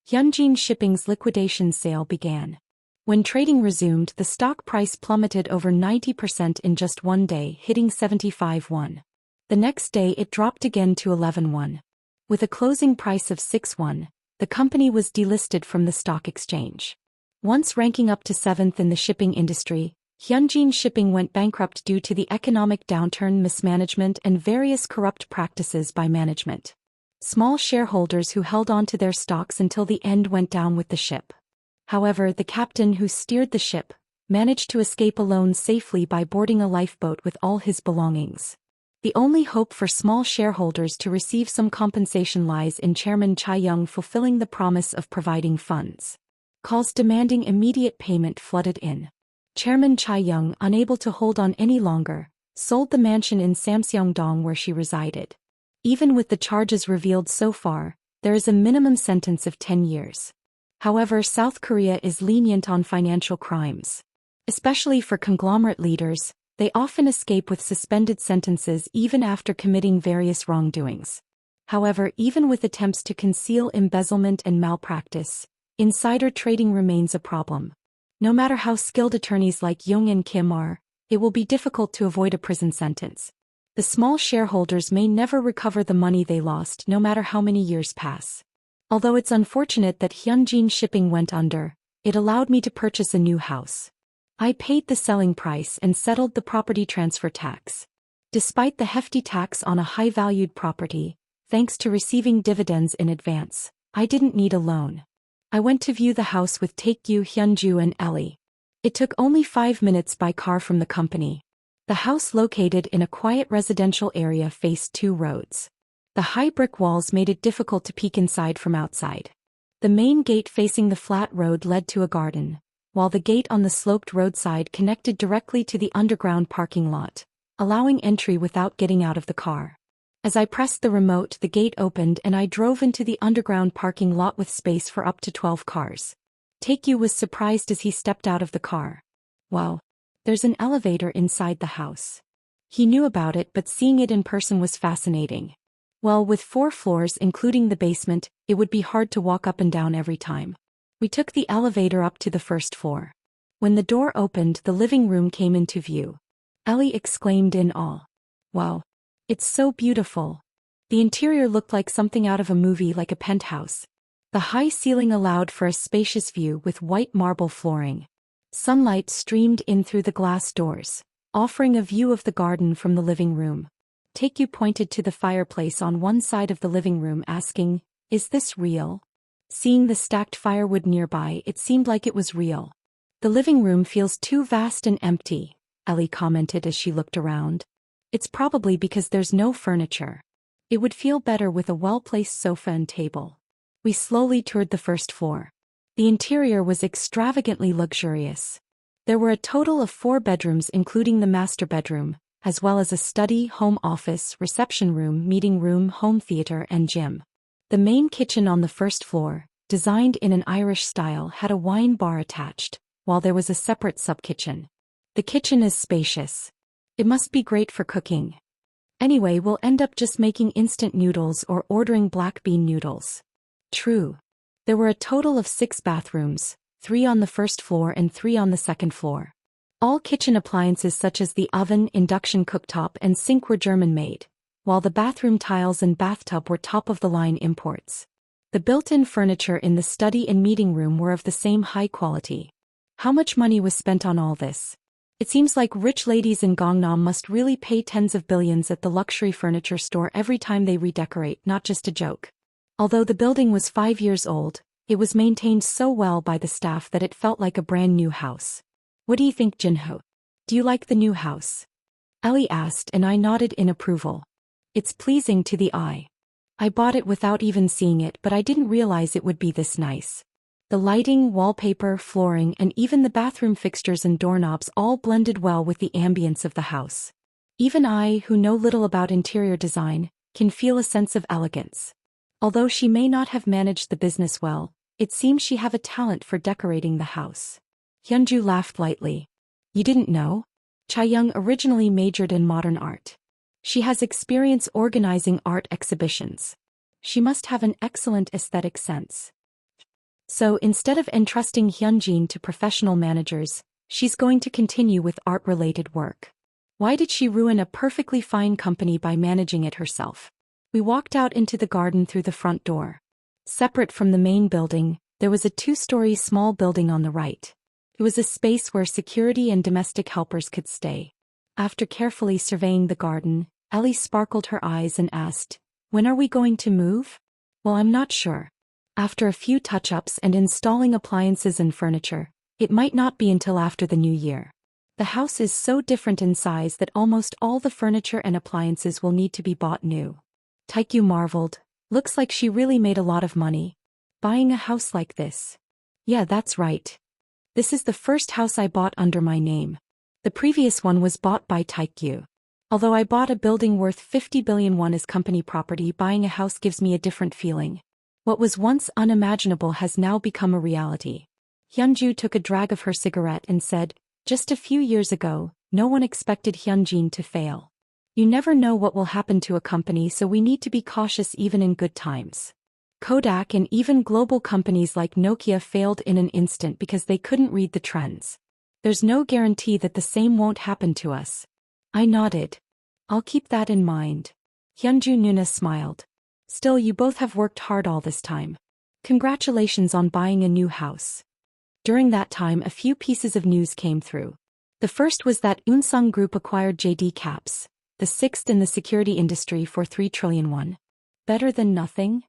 Hyunjin Shipping's liquidation sale began. When trading resumed, the stock price plummeted over 90% in just one day, hitting 75 won. The next day it dropped again to 11 won. With a closing price of 6 won, the company was delisted from the stock exchange. Once ranking up to 7th in the shipping industry, Hyunjin Shipping went bankrupt due to the economic downturn, mismanagement, and various corrupt practices by management. Small shareholders who held on to their stocks until the end went down with the ship. However, the captain who steered the ship managed to escape alone safely by boarding a lifeboat with all his belongings. The only hope for small shareholders to receive some compensation lies in Chairman Cha-young fulfilling the promise of providing funds. Calls demanding immediate payment flooded in. Chairman Cha-young, unable to hold on any longer, sold the mansion in Samseong-dong where she resided. Even with the charges revealed so far, there is a minimum sentence of 10 years. However, South Korea is lenient on financial crimes. Especially for conglomerate leaders, they often escape with suspended sentences even after committing various wrongdoings. However, even with attempts to conceal embezzlement and malpractice, insider trading remains a problem. No matter how skilled attorneys like Young and Kim are, it will be difficult to avoid a prison sentence. The small shareholders may never recover the money they lost no matter how many years pass. Although it's unfortunate that Hyunjin Shipping went under, it allowed me to purchase a new house. I paid the selling price and settled the property transfer tax. Despite the hefty tax on a high-valued property, thanks to receiving dividends in advance, I didn't need a loan. I went to view the house with Taekyu, Hyunju and Ellie. It took only 5 minutes by car from the company. The house located in a quiet residential area faced 2 roads. The high brick walls made it difficult to peek inside from outside. The main gate facing the flat road led to a garden, while the gate on the sloped roadside connected directly to the underground parking lot, allowing entry without getting out of the car. As I pressed the remote, the gate opened and I drove into the underground parking lot with space for up to 12 cars. Taekyu was surprised as he stepped out of the car. Wow, there's an elevator inside the house. He knew about it, but seeing it in person was fascinating. Well, with 4 floors including the basement, it would be hard to walk up and down every time. We took the elevator up to the first floor. When the door opened, the living room came into view. Ellie exclaimed in awe. Wow, it's so beautiful. The interior looked like something out of a movie, like a penthouse. The high ceiling allowed for a spacious view with white marble flooring. Sunlight streamed in through the glass doors, offering a view of the garden from the living room. Taekyu pointed to the fireplace on one side of the living room asking, "Is this real?" Seeing the stacked firewood nearby, it seemed like it was real. "The living room feels too vast and empty," Ellie commented as she looked around. "It's probably because there's no furniture. It would feel better with a well-placed sofa and table." We slowly toured the first floor. The interior was extravagantly luxurious. There were a total of 4 bedrooms including the master bedroom, as well as a study, home office, reception room, meeting room, home theater, and gym. The main kitchen on the first floor, designed in an Irish style, had a wine bar attached, while there was a separate sub-kitchen. The kitchen is spacious. It must be great for cooking. Anyway, we'll end up just making instant noodles or ordering black bean noodles. True. There were a total of 6 bathrooms, 3 on the first floor and 3 on the second floor. All kitchen appliances such as the oven, induction cooktop, and sink were German-made, while the bathroom tiles and bathtub were top-of-the-line imports. The built-in furniture in the study and meeting room were of the same high quality. How much money was spent on all this? It seems like rich ladies in Gangnam must really pay tens of billions at the luxury furniture store every time they redecorate, not just a joke. Although the building was 5 years old, it was maintained so well by the staff that it felt like a brand new house. What do you think, Jinho? Do you like the new house? Ellie asked and I nodded in approval. It's pleasing to the eye. I bought it without even seeing it, but I didn't realize it would be this nice. The lighting, wallpaper, flooring, and even the bathroom fixtures and doorknobs all blended well with the ambience of the house. Even I, who know little about interior design, can feel a sense of elegance. Although she may not have managed the business well, it seems she have a talent for decorating the house. Hyunju laughed lightly. You didn't know? Cha-young originally majored in modern art. She has experience organizing art exhibitions. She must have an excellent aesthetic sense. So instead of entrusting Hyunjin to professional managers, she's going to continue with art-related work. Why did she ruin a perfectly fine company by managing it herself? We walked out into the garden through the front door. Separate from the main building, there was a 2-story small building on the right. It was a space where security and domestic helpers could stay. After carefully surveying the garden, Ellie sparkled her eyes and asked, "When are we going to move?" "Well, I'm not sure. After a few touch-ups and installing appliances and furniture, it might not be until after the new year. The house is so different in size that almost all the furniture and appliances will need to be bought new." Taekyu marveled. Looks like she really made a lot of money. Buying a house like this. Yeah, that's right. This is the first house I bought under my name. The previous one was bought by Taekyu. Although I bought a building worth 50 billion won as company property, buying a house gives me a different feeling. What was once unimaginable has now become a reality. Hyunju took a drag of her cigarette and said, "Just a few years ago, no one expected Hyunjin to fail. You never know what will happen to a company, so we need to be cautious even in good times. Kodak and even global companies like Nokia failed in an instant because they couldn't read the trends. There's no guarantee that the same won't happen to us." I nodded. "I'll keep that in mind." Hyunju Nuna smiled. "Still, you both have worked hard all this time. Congratulations on buying a new house." During that time, a few pieces of news came through. The first was that Unsung Group acquired JD Caps, the 6th in the security industry, for 3 trillion won. Better than nothing?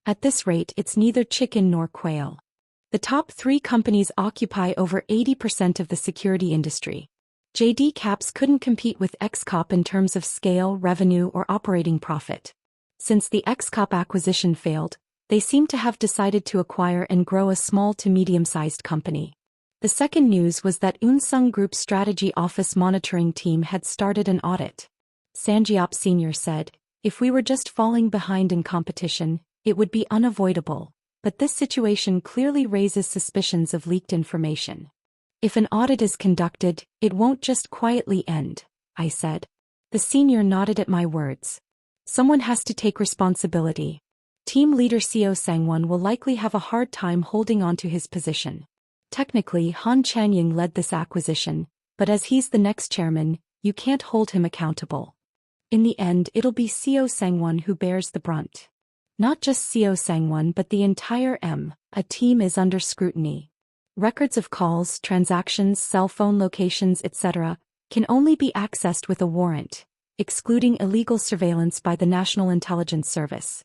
At this rate, it's neither chicken nor quail. The top 3 companies occupy over 80% of the security industry. JD Caps couldn't compete with XCOP in terms of scale, revenue, or operating profit. Since the XCOP acquisition failed, they seem to have decided to acquire and grow a small to medium-sized company. The second news was that Unsung Group's strategy office monitoring team had started an audit. Sanjiop Sr. said, "If we were just falling behind in competition, it would be unavoidable, but this situation clearly raises suspicions of leaked information. If an audit is conducted, it won't just quietly end," I said. The senior nodded at my words. "Someone has to take responsibility. Team leader Seo Sang-won will likely have a hard time holding on to his position. Technically, Han Chanying led this acquisition, but as he's the next chairman, you can't hold him accountable. In the end, it'll be Seo Sang-won who bears the brunt. Not just Seo Sang-won but the entire a team is under scrutiny. Records of calls, transactions, cell phone locations, etc. can only be accessed with a warrant, excluding illegal surveillance by the National Intelligence Service.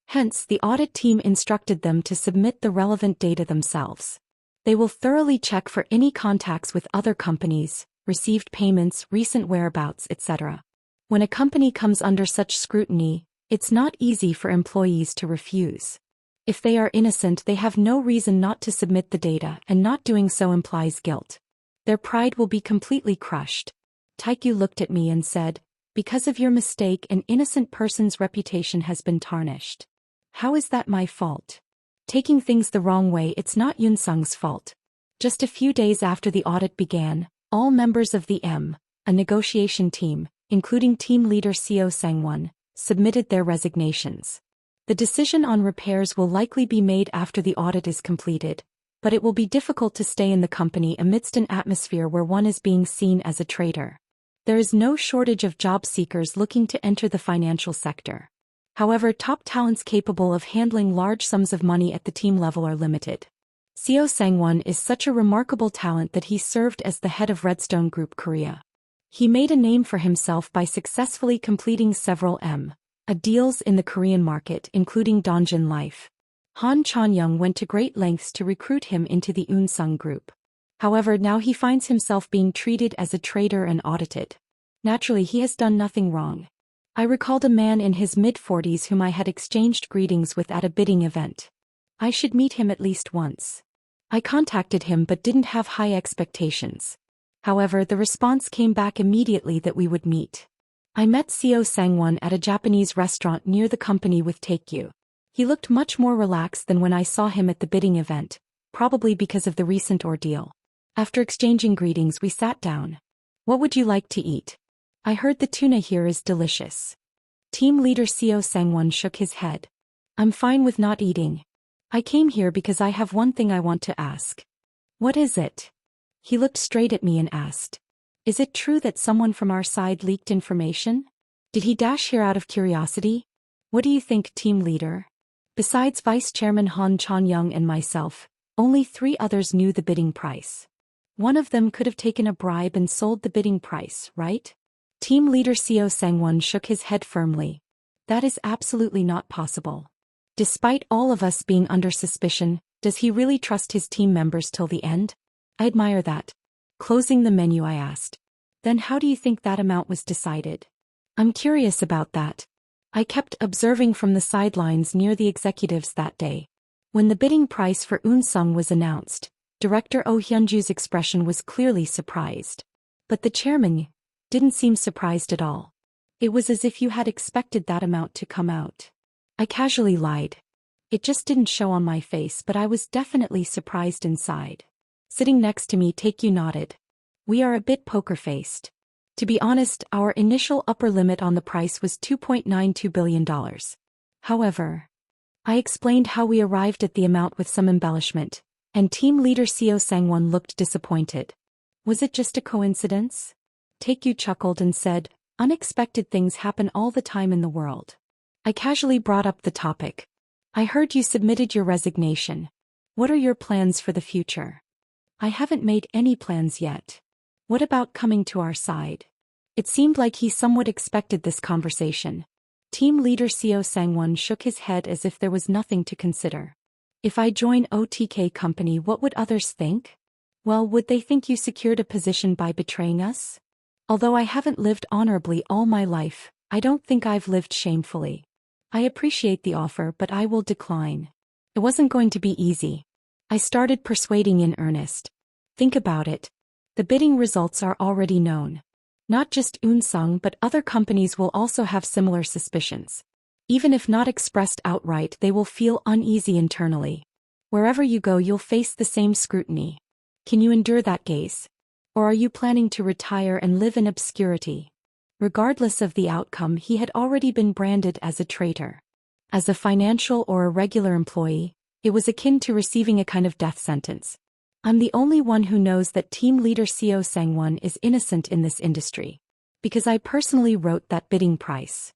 Hence, the audit team instructed them to submit the relevant data themselves. They will thoroughly check for any contacts with other companies, received payments, recent whereabouts, etc. When a company comes under such scrutiny, it's not easy for employees to refuse. If they are innocent, they have no reason not to submit the data, and not doing so implies guilt. Their pride will be completely crushed. Taekyu looked at me and said, "Because of your mistake, an innocent person's reputation has been tarnished." How is that my fault? Taking things the wrong way, it's not Yunsung's fault. Just a few days after the audit began, all members of the a negotiation team, including team leader Seo Sang-won, submitted their resignations. The decision on repairs will likely be made after the audit is completed, but it will be difficult to stay in the company amidst an atmosphere where one is being seen as a traitor. There is no shortage of job seekers looking to enter the financial sector. However, top talents capable of handling large sums of money at the team level are limited. Seo Sang-won is such a remarkable talent that he served as the head of Redstone Group Korea. He made a name for himself by successfully completing several deals in the Korean market, including Dongjin Life. Han Chanyung went to great lengths to recruit him into the Unsung Group. However, now he finds himself being treated as a traitor and audited. Naturally, he has done nothing wrong. I recalled a man in his mid-40s whom I had exchanged greetings with at a bidding event. I should meet him at least once. I contacted him but didn't have high expectations. However, the response came back immediately that we would meet. I met Seo Sang-won at a Japanese restaurant near the company with Taekyu. He looked much more relaxed than when I saw him at the bidding event, probably because of the recent ordeal. After exchanging greetings, we sat down. "What would you like to eat? I heard the tuna here is delicious." Team leader Seo Sang-won shook his head. "I'm fine with not eating. I came here because I have one thing I want to ask. What is it? He looked straight at me and asked. Is it true that someone from our side leaked information? Did he dash here out of curiosity? What do you think, team leader? Besides Vice Chairman Han Chan-young and myself, only 3 others knew the bidding price. One of them could have taken a bribe and sold the bidding price, right? Team leader Seo Sang-won shook his head firmly. That is absolutely not possible. Despite all of us being under suspicion, does he really trust his team members till the end? I admire that. Closing the menu, I asked. Then how do you think that amount was decided? I'm curious about that. I kept observing from the sidelines near the executives that day. When the bidding price for Eun-sung was announced, Director Oh Hyun-ju's expression was clearly surprised. But the chairman didn't seem surprised at all. It was as if you had expected that amount to come out. I casually lied. It just didn't show on my face, but I was definitely surprised inside. Sitting next to me, Taekyu nodded. We are a bit poker-faced. To be honest, our initial upper limit on the price was $2.92 billion. However, I explained how we arrived at the amount with some embellishment, and team leader Seo Sang-won looked disappointed. Was it just a coincidence? Taekyu chuckled and said, unexpected things happen all the time in the world. I casually brought up the topic. I heard you submitted your resignation. What are your plans for the future? I haven't made any plans yet. What about coming to our side? It seemed like he somewhat expected this conversation. Team leader Seo Sang-won shook his head as if there was nothing to consider. If I join OTK company, what would others think? Well, would they think you secured a position by betraying us? Although I haven't lived honorably all my life, I don't think I've lived shamefully. I appreciate the offer, but I will decline. It wasn't going to be easy. I started persuading in earnest. Think about it. The bidding results are already known. Not just Eun-sung, but other companies will also have similar suspicions. Even if not expressed outright, they will feel uneasy internally. Wherever you go, you'll face the same scrutiny. Can you endure that gaze? Or are you planning to retire and live in obscurity? Regardless of the outcome, he had already been branded as a traitor. As a financial or a regular employee, it was akin to receiving a kind of death sentence. I'm the only one who knows that team leader Seo Sang-won is innocent in this industry. Because I personally wrote that bidding price.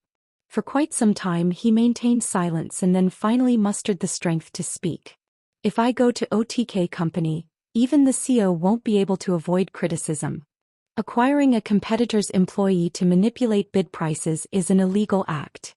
For quite some time he maintained silence and then finally mustered the strength to speak. If I go to OTK company, even the CEO won't be able to avoid criticism. Acquiring a competitor's employee to manipulate bid prices is an illegal act.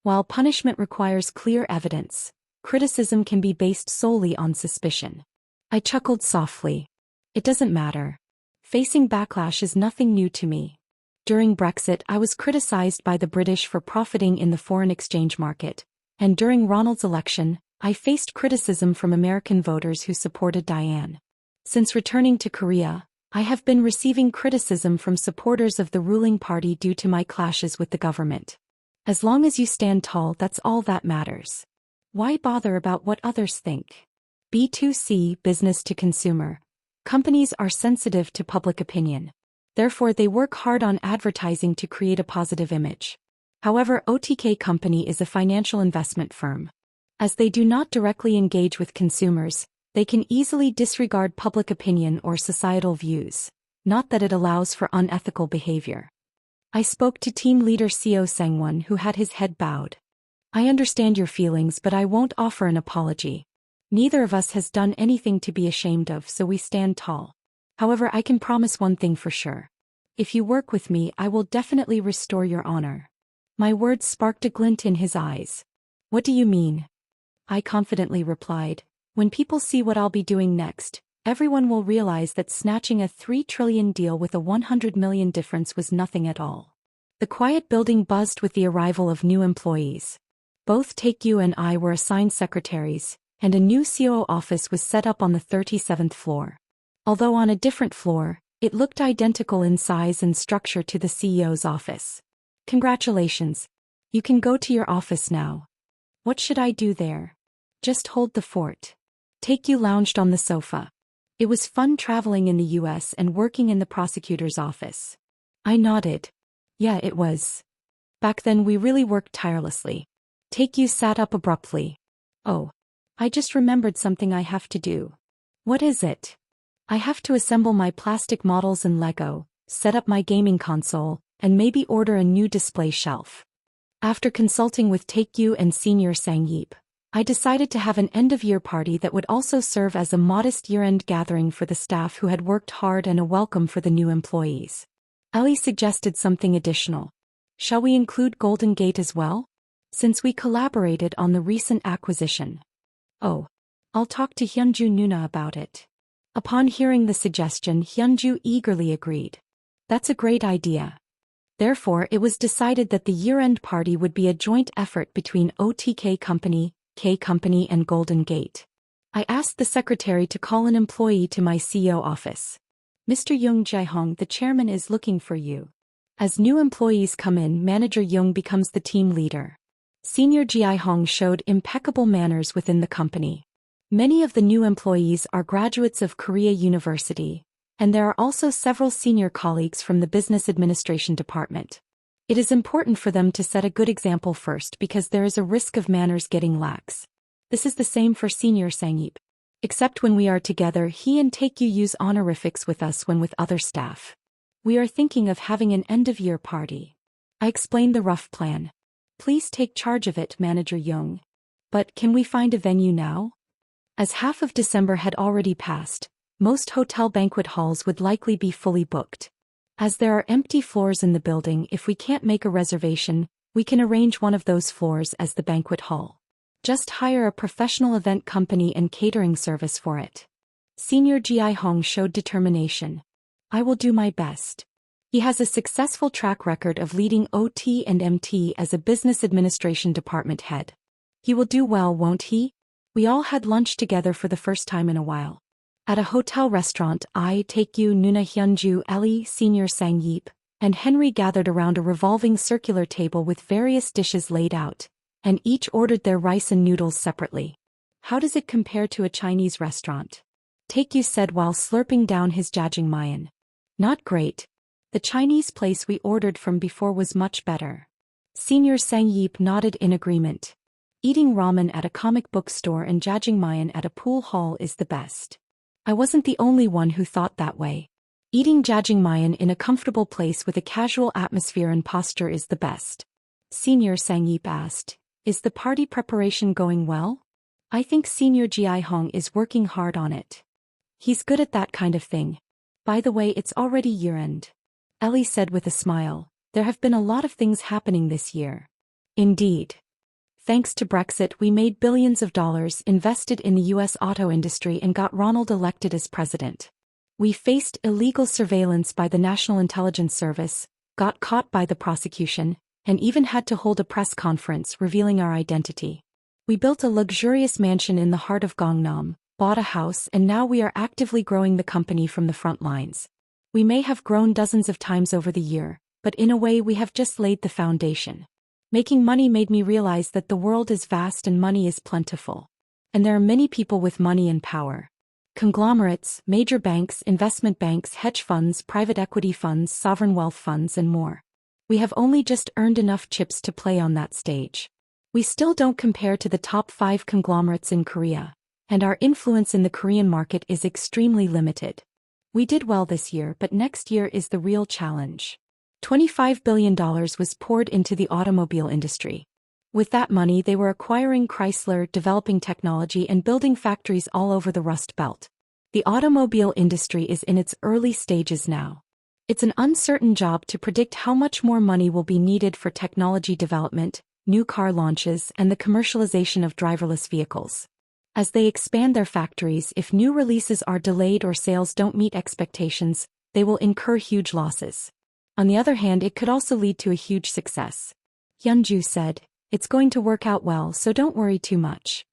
While punishment requires clear evidence, criticism can be based solely on suspicion. I chuckled softly. It doesn't matter. Facing backlash is nothing new to me. During Brexit, I was criticized by the British for profiting in the foreign exchange market, and during Ronald's election, I faced criticism from American voters who supported Diane. Since returning to Korea, I have been receiving criticism from supporters of the ruling party due to my clashes with the government. As long as you stand tall, that's all that matters. Why bother about what others think? B2C, business to consumer. Companies are sensitive to public opinion. Therefore, they work hard on advertising to create a positive image. However, OTK company is a financial investment firm. As they do not directly engage with consumers, they can easily disregard public opinion or societal views. Not that it allows for unethical behavior. I spoke to team leader Seo Sang-won, who had his head bowed. I understand your feelings, but I won't offer an apology. Neither of us has done anything to be ashamed of, so we stand tall. However, I can promise one thing for sure. If you work with me, I will definitely restore your honor. My words sparked a glint in his eyes. What do you mean? I confidently replied. When people see what I'll be doing next, everyone will realize that snatching a 3 trillion deal with a 100 million difference was nothing at all. The quiet building buzzed with the arrival of new employees. Both Taekyu and I were assigned secretaries, and a new COO office was set up on the 37th floor. Although on a different floor, it looked identical in size and structure to the CEO's office. Congratulations. You can go to your office now. What should I do there? Just hold the fort. Taekyu lounged on the sofa. It was fun traveling in the US and working in the prosecutor's office. I nodded. Yeah, it was. Back then we really worked tirelessly. Taekyu sat up abruptly. Oh. I just remembered something I have to do. What is it? I have to assemble my plastic models and Lego, set up my gaming console, and maybe order a new display shelf. After consulting with Taekyu and Senior Sangyip, I decided to have an end-of-year party that would also serve as a modest year-end gathering for the staff who had worked hard and a welcome for the new employees. Ellie suggested something additional. Shall we include Golden Gate as well? Since we collaborated on the recent acquisition. Oh. I'll talk to Hyunju Nuna about it. Upon hearing the suggestion, Hyunju eagerly agreed. That's a great idea. Therefore, it was decided that the year-end party would be a joint effort between OTK Company, K Company and Golden Gate. I asked the secretary to call an employee to my CEO office. Mr. Jung Jae-hong, the chairman is looking for you. As new employees come in, Manager Jung becomes the team leader. Senior Jae-hong showed impeccable manners within the company. Many of the new employees are graduates of Korea University, and there are also several senior colleagues from the business administration department. It is important for them to set a good example first because there is a risk of manners getting lax. This is the same for Senior Sangyip. Except when we are together, he and Taekyu use honorifics with us when with other staff. We are thinking of having an end-of-year party. I explained the rough plan. Please take charge of it, Manager Jung. But can we find a venue now? As half of December had already passed, most hotel banquet halls would likely be fully booked. As there are empty floors in the building, if we can't make a reservation, we can arrange one of those floors as the banquet hall. Just hire a professional event company and catering service for it. Senior Jae-hong showed determination. I will do my best. He has a successful track record of leading OT and MT as a business administration department head. He will do well, won't he? We all had lunch together for the first time in a while. At a hotel restaurant, I, Taekyu, Nuna, Hyunju, Ellie, Senior Sangyip, and Henry gathered around a revolving circular table with various dishes laid out, and each ordered their rice and noodles separately. How does it compare to a Chinese restaurant? Taekyu said while slurping down his jjajangmyeon. Not great. The Chinese place we ordered from before was much better. Senior Sangyip nodded in agreement. Eating ramen at a comic book store and jjajangmyeon at a pool hall is the best. I wasn't the only one who thought that way. Eating jjajangmyeon in a comfortable place with a casual atmosphere and posture is the best. Senior Sangyip asked, is the party preparation going well? I think Senior Jae-hong is working hard on it. He's good at that kind of thing. By the way, it's already year-end. Ellie said with a smile, there have been a lot of things happening this year. Indeed. Thanks to Brexit, we made billions of dollars invested in the US auto industry and got Ronald elected as president. We faced illegal surveillance by the National Intelligence Service, got caught by the prosecution, and even had to hold a press conference revealing our identity. We built a luxurious mansion in the heart of Gangnam, bought a house, and now we are actively growing the company from the front lines. We may have grown dozens of times over the year, but in a way we have just laid the foundation. Making money made me realize that the world is vast and money is plentiful. And there are many people with money and power. Conglomerates, major banks, investment banks, hedge funds, private equity funds, sovereign wealth funds, and more. We have only just earned enough chips to play on that stage. We still don't compare to the top 5 conglomerates in Korea, and our influence in the Korean market is extremely limited. We did well this year, but next year is the real challenge. $25 billion was poured into the automobile industry. With that money, they were acquiring Chrysler, developing technology, and building factories all over the Rust Belt. The automobile industry is in its early stages now. It's an uncertain job to predict how much more money will be needed for technology development, new car launches, and the commercialization of driverless vehicles. As they expand their factories, if new releases are delayed or sales don't meet expectations, they will incur huge losses. On the other hand, it could also lead to a huge success. Hyunju said, it's going to work out well, so don't worry too much.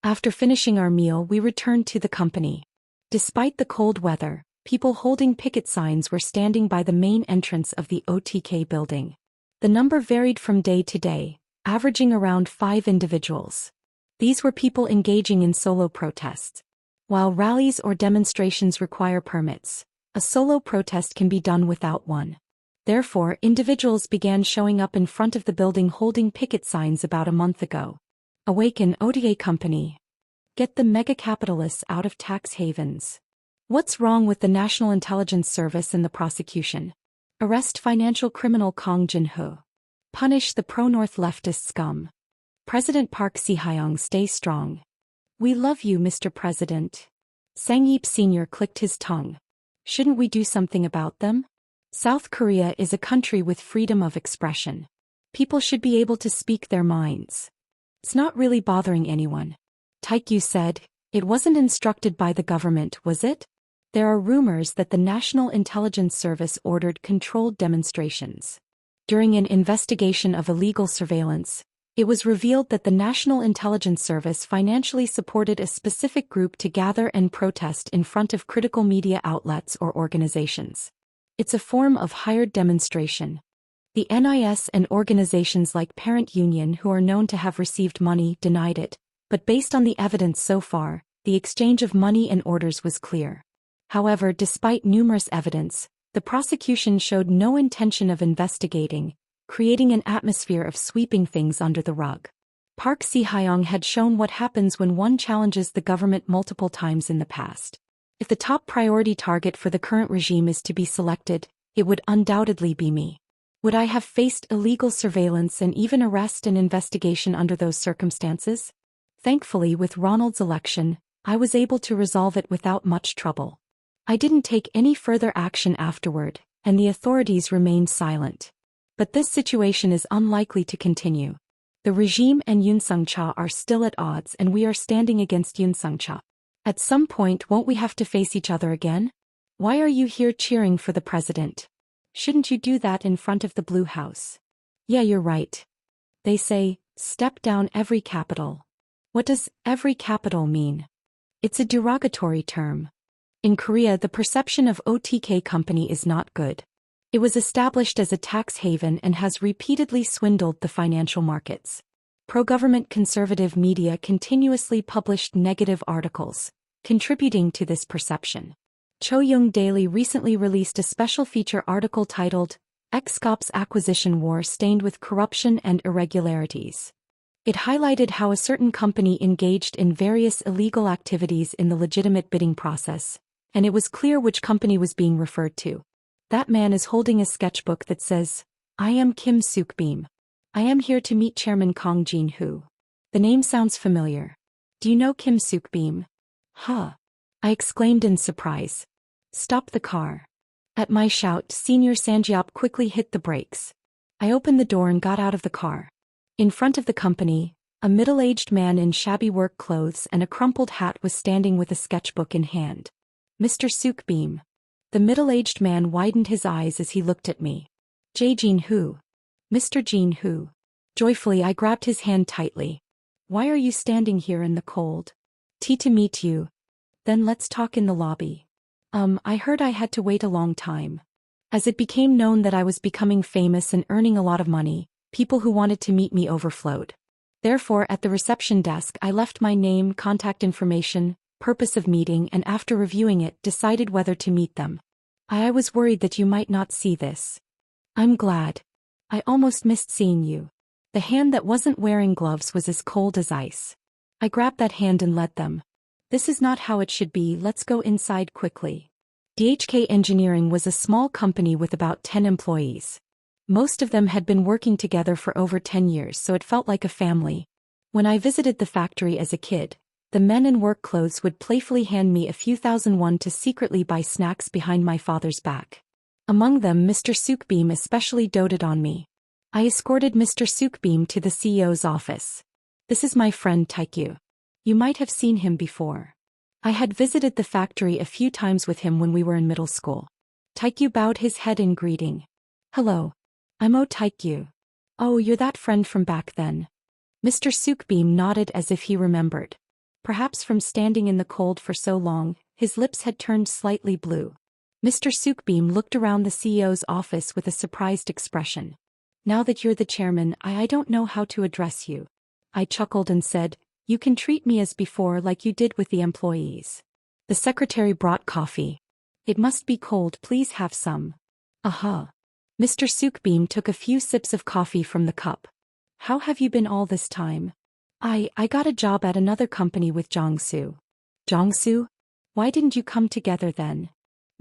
After finishing our meal, we returned to the company. Despite the cold weather, people holding picket signs were standing by the main entrance of the OTK building. The number varied from day to day, averaging around 5 individuals. These were people engaging in solo protests. While rallies or demonstrations require permits, a solo protest can be done without one. Therefore, individuals began showing up in front of the building holding picket signs about a month ago. Awaken OTA Company. Get the mega-capitalists out of tax havens. What's wrong with the National Intelligence Service and the prosecution? Arrest financial criminal Kang Jin-ho. Punish the pro-North leftist scum. President Park Si-hyung, stay strong. We love you, Mr. President. Sang Yeep Sr. clicked his tongue. Shouldn't we do something about them? South Korea is a country with freedom of expression. People should be able to speak their minds. It's not really bothering anyone. Taekyu said, it wasn't instructed by the government, was it? There are rumors that the National Intelligence Service ordered controlled demonstrations. During an investigation of illegal surveillance, it was revealed that the National Intelligence Service financially supported a specific group to gather and protest in front of critical media outlets or organizations. It's a form of hired demonstration. The NIS and organizations like Parent Union, who are known to have received money, denied it, but based on the evidence so far, the exchange of money and orders was clear. However, despite numerous evidence, the prosecution showed no intention of investigating, creating an atmosphere of sweeping things under the rug. Park Si-hyung had shown what happens when one challenges the government multiple times in the past. If the top priority target for the current regime is to be selected, it would undoubtedly be me. Would I have faced illegal surveillance and even arrest and investigation under those circumstances? Thankfully, with Ronald's election, I was able to resolve it without much trouble. I didn't take any further action afterward, and the authorities remained silent. But this situation is unlikely to continue. The regime and Yoon Sung-cha are still at odds, and we are standing against Yoon Sung-cha. At some point, won't we have to face each other again? Why are you here cheering for the president? Shouldn't you do that in front of the Blue House? Yeah, you're right. They say, step down every capital. What does every capital mean? It's a derogatory term. In Korea, the perception of OTK company is not good. It was established as a tax haven and has repeatedly swindled the financial markets. Pro-government conservative media continuously published negative articles, contributing to this perception. Choyoung Daily recently released a special feature article titled, Ex-Cops Acquisition War Stained with Corruption and Irregularities. It highlighted how a certain company engaged in various illegal activities in the legitimate bidding process, and it was clear which company was being referred to. That man is holding a sketchbook that says, I am Kim Suk-beam. I am here to meet Chairman Kang Jin-ho. The name sounds familiar. Do you know Kim Suk-beam? Huh. I exclaimed in surprise. Stop the car. At my shout, Senior Sanjiop quickly hit the brakes. I opened the door and got out of the car. In front of the company, a middle-aged man in shabby work clothes and a crumpled hat was standing with a sketchbook in hand. Mr. Suk-beam. The middle-aged man widened his eyes as he looked at me. Jin-ho. Mr. Jin-ho. Joyfully I grabbed his hand tightly. Why are you standing here in the cold? To meet you. Then let's talk in the lobby. I heard I had to wait a long time. As it became known that I was becoming famous and earning a lot of money, people who wanted to meet me overflowed. Therefore, at the reception desk I left my name, contact information, purpose of meeting, and after reviewing it, decided whether to meet them. I was worried that you might not see this. I'm glad. I almost missed seeing you. The hand that wasn't wearing gloves was as cold as ice. I grabbed that hand and led them. This is not how it should be, let's go inside quickly. DHK Engineering was a small company with about 10 employees. Most of them had been working together for over 10 years, so it felt like a family. When I visited the factory as a kid, the men in work clothes would playfully hand me a few thousand won to secretly buy snacks behind my father's back. Among them, Mr. Suk-beam especially doted on me. I escorted Mr. Suk-beam to the CEO's office. This is my friend Taekyu. You might have seen him before. I had visited the factory a few times with him when we were in middle school. Taekyu bowed his head in greeting. Hello. I'm Taekyu. Oh, you're that friend from back then. Mr. Suk-beam nodded as if he remembered. Perhaps from standing in the cold for so long, his lips had turned slightly blue. Mr. Suk-beam looked around the CEO's office with a surprised expression. Now that you're the chairman, I don't know how to address you. I chuckled and said, you can treat me as before like you did with the employees. The secretary brought coffee. It must be cold, please have some. Aha. Mr. Suk-beam took a few sips of coffee from the cup. How have you been all this time? I got a job at another company with Jong-soo. Jong-soo? Why didn't you come together then?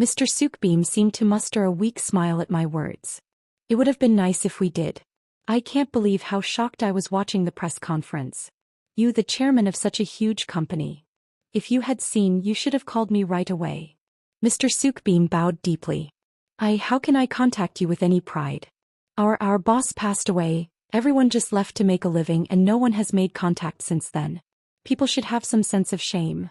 Mr. Sukbeam seemed to muster a weak smile at my words. It would have been nice if we did. I can't believe how shocked I was watching the press conference. You, the chairman of such a huge company. If you had seen, you should have called me right away. Mr. Sukbeam bowed deeply. How can I contact you with any pride? Our boss passed away, everyone just left to make a living and no one has made contact since then. People should have some sense of shame.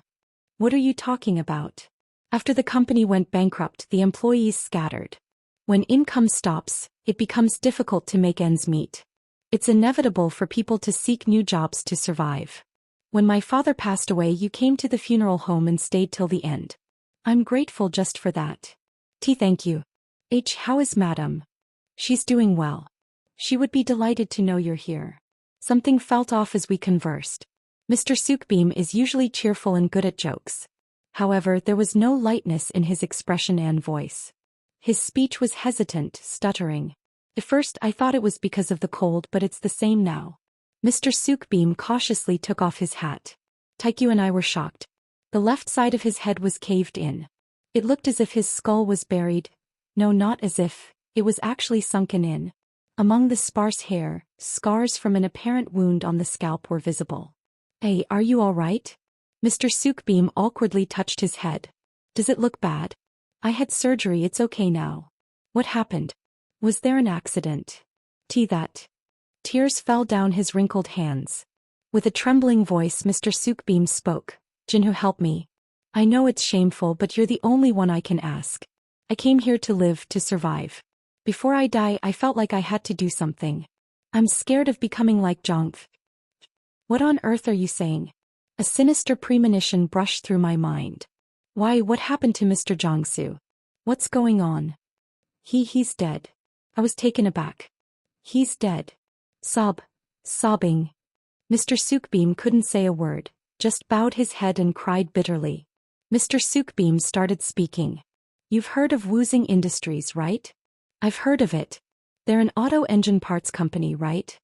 What are you talking about? After the company went bankrupt, the employees scattered. When income stops, it becomes difficult to make ends meet. It's inevitable for people to seek new jobs to survive. When my father passed away, you came to the funeral home and stayed till the end. I'm grateful just for that. Thank you. How is madam? She's doing well. She would be delighted to know you're here. Something felt off as we conversed. Mr. Sukbeam is usually cheerful and good at jokes. However, there was no lightness in his expression and voice. His speech was hesitant, stuttering. At first I thought it was because of the cold, but it's the same now. Mr. Sukbeam cautiously took off his hat. Taekyu and I were shocked. The left side of his head was caved in. It looked as if his skull was buried. No, not as if, it was actually sunken in. Among the sparse hair, scars from an apparent wound on the scalp were visible. Hey, are you all right? Mr. Sukbeam awkwardly touched his head. Does it look bad? I had surgery, it's okay now. What happened? Was there an accident? That. Tears fell down his wrinkled hands. With a trembling voice, Mr. Sukbeam spoke. Jinho, help me. I know it's shameful, but you're the only one I can ask. I came here to live, to survive. Before I die, I felt like I had to do something. I'm scared of becoming like Jong. What on earth are you saying? A sinister premonition brushed through my mind. Why, what happened to Mr. Jong-soo? What's going on? He's dead. I was taken aback. He's dead. Sobbing. Mr. Sukbeam couldn't say a word, just bowed his head and cried bitterly. Mr. Sukbeam started speaking. You've heard of Woosing Industries, right? I've heard of it. They're an auto engine parts company, right?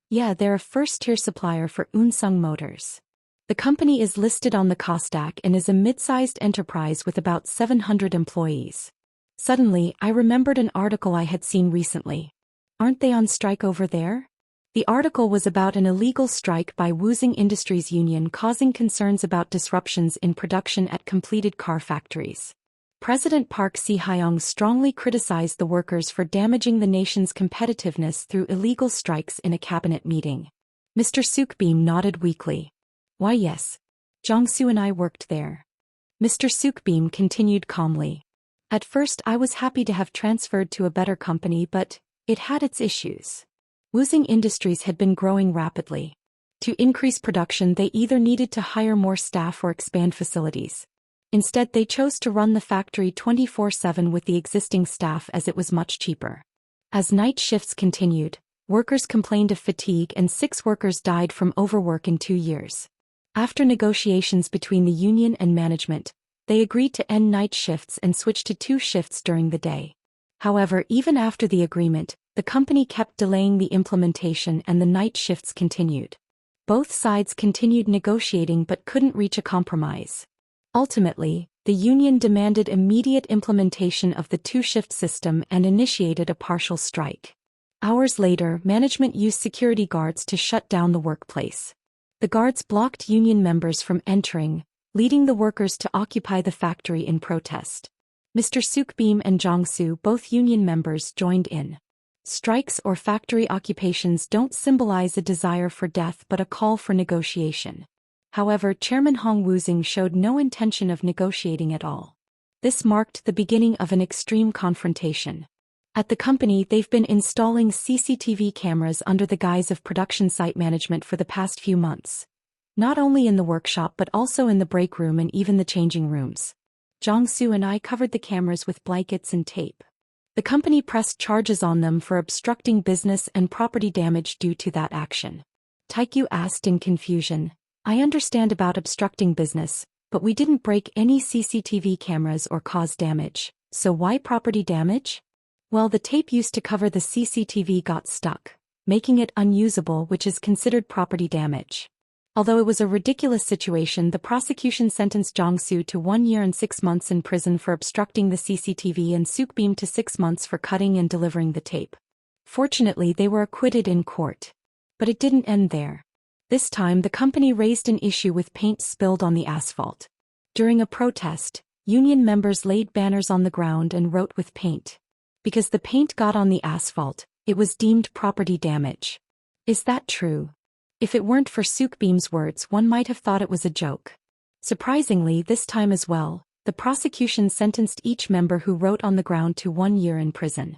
Yeah, they're a first-tier supplier for Unsung Motors. The company is listed on the Kosdaq and is a mid-sized enterprise with about 700 employees. Suddenly, I remembered an article I had seen recently. Aren't they on strike over there? The article was about an illegal strike by Woosing Industries Union causing concerns about disruptions in production at completed car factories. President Park Si-hyung strongly criticized the workers for damaging the nation's competitiveness through illegal strikes in a cabinet meeting. Mr. Sukbeam nodded weakly. Why, yes. Jong-soo and I worked there. Mr. Sukbeam continued calmly. At first I was happy to have transferred to a better company, but it had its issues. Woosing Industries had been growing rapidly. To increase production, they either needed to hire more staff or expand facilities. Instead, they chose to run the factory 24/7 with the existing staff as it was much cheaper. As night shifts continued, workers complained of fatigue and 6 workers died from overwork in 2 years. After negotiations between the union and management, they agreed to end night shifts and switch to 2 shifts during the day. However, even after the agreement, the company kept delaying the implementation and the night shifts continued. Both sides continued negotiating but couldn't reach a compromise. Ultimately, the union demanded immediate implementation of the 2-shift system and initiated a partial strike. Hours later, management used security guards to shut down the workplace. The guards blocked union members from entering, leading the workers to occupy the factory in protest. Mr. Sukbeam and Jong-soo, both union members, joined in. Strikes or factory occupations don't symbolize a desire for death but a call for negotiation. However, Chairman Hong Woosing showed no intention of negotiating at all. This marked the beginning of an extreme confrontation. At the company, they've been installing CCTV cameras under the guise of production site management for the past few months. Not only in the workshop but also in the break room and even the changing rooms. Jong-soo and I covered the cameras with blankets and tape. The company pressed charges on them for obstructing business and property damage due to that action. Taekyu asked in confusion. I understand about obstructing business, but we didn't break any CCTV cameras or cause damage, so why property damage? Well, the tape used to cover the CCTV got stuck, making it unusable, which is considered property damage. Although it was a ridiculous situation, the prosecution sentenced Jong-soo to 1 year and 6 months in prison for obstructing the CCTV and Suk-beom to 6 months for cutting and delivering the tape. Fortunately, they were acquitted in court. But it didn't end there. This time, the company raised an issue with paint spilled on the asphalt. During a protest, union members laid banners on the ground and wrote with paint. Because the paint got on the asphalt, it was deemed property damage. Is that true? If it weren't for Suk-beom's words, one might have thought it was a joke. Surprisingly, this time as well, the prosecution sentenced each member who wrote on the ground to 1 year in prison.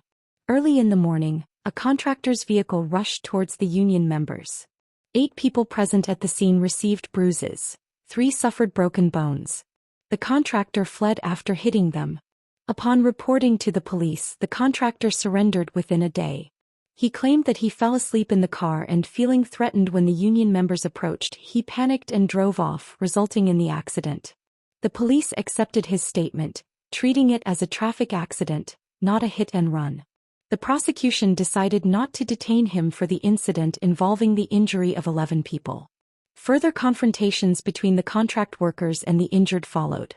Early in the morning, a contractor's vehicle rushed towards the union members. 8 people present at the scene received bruises. 3 suffered broken bones. The contractor fled after hitting them. Upon reporting to the police, the contractor surrendered within a day. He claimed that he fell asleep in the car and, feeling threatened when the union members approached, he panicked and drove off, resulting in the accident. The police accepted his statement, treating it as a traffic accident, not a hit and run. The prosecution decided not to detain him for the incident involving the injury of 11 people. Further confrontations between the contract workers and the injured followed.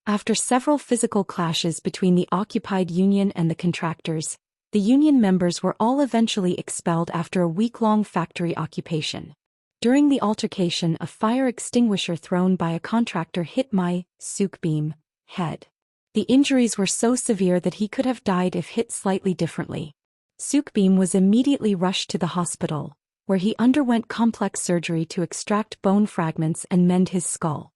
After several physical clashes between the occupied union and the contractors, the union members were all eventually expelled after a week-long factory occupation. During the altercation, a fire extinguisher thrown by a contractor hit Suk-beom head. The injuries were so severe that he could have died if hit slightly differently. Suk-beom was immediately rushed to the hospital, where he underwent complex surgery to extract bone fragments and mend his skull.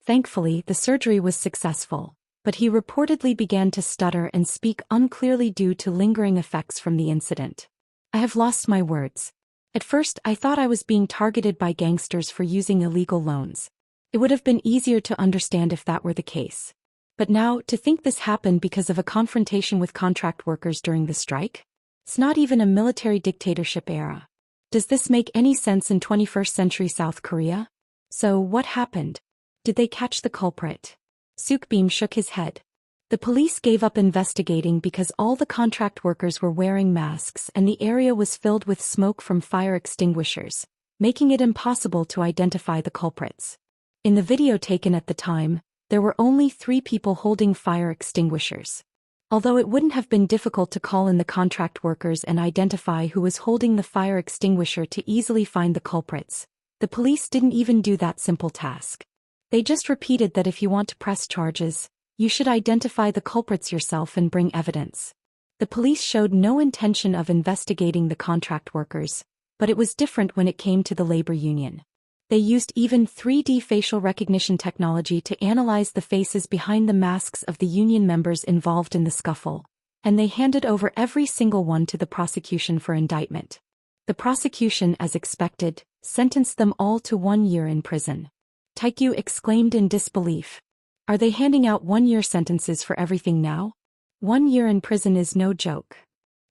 Thankfully, the surgery was successful, but he reportedly began to stutter and speak unclearly due to lingering effects from the incident. I have lost my words. At first, I thought I was being targeted by gangsters for using illegal loans. It would have been easier to understand if that were the case. But now, to think this happened because of a confrontation with contract workers during the strike? It's not even a military dictatorship era. Does this make any sense in 21st century South Korea? So, what happened? Did they catch the culprit? Suk-beom shook his head. The police gave up investigating because all the contract workers were wearing masks and the area was filled with smoke from fire extinguishers, making it impossible to identify the culprits. In the video taken at the time, there were only 3 people holding fire extinguishers. Although it wouldn't have been difficult to call in the contract workers and identify who was holding the fire extinguisher to easily find the culprits, the police didn't even do that simple task. They just repeated that if you want to press charges, you should identify the culprits yourself and bring evidence. The police showed no intention of investigating the contract workers, but it was different when it came to the labor union. They used even 3D facial recognition technology to analyze the faces behind the masks of the union members involved in the scuffle, and they handed over every single one to the prosecution for indictment. The prosecution, as expected, sentenced them all to 1 year in prison. Taekyu exclaimed in disbelief. Are they handing out 1-year sentences for everything now? 1 year in prison is no joke.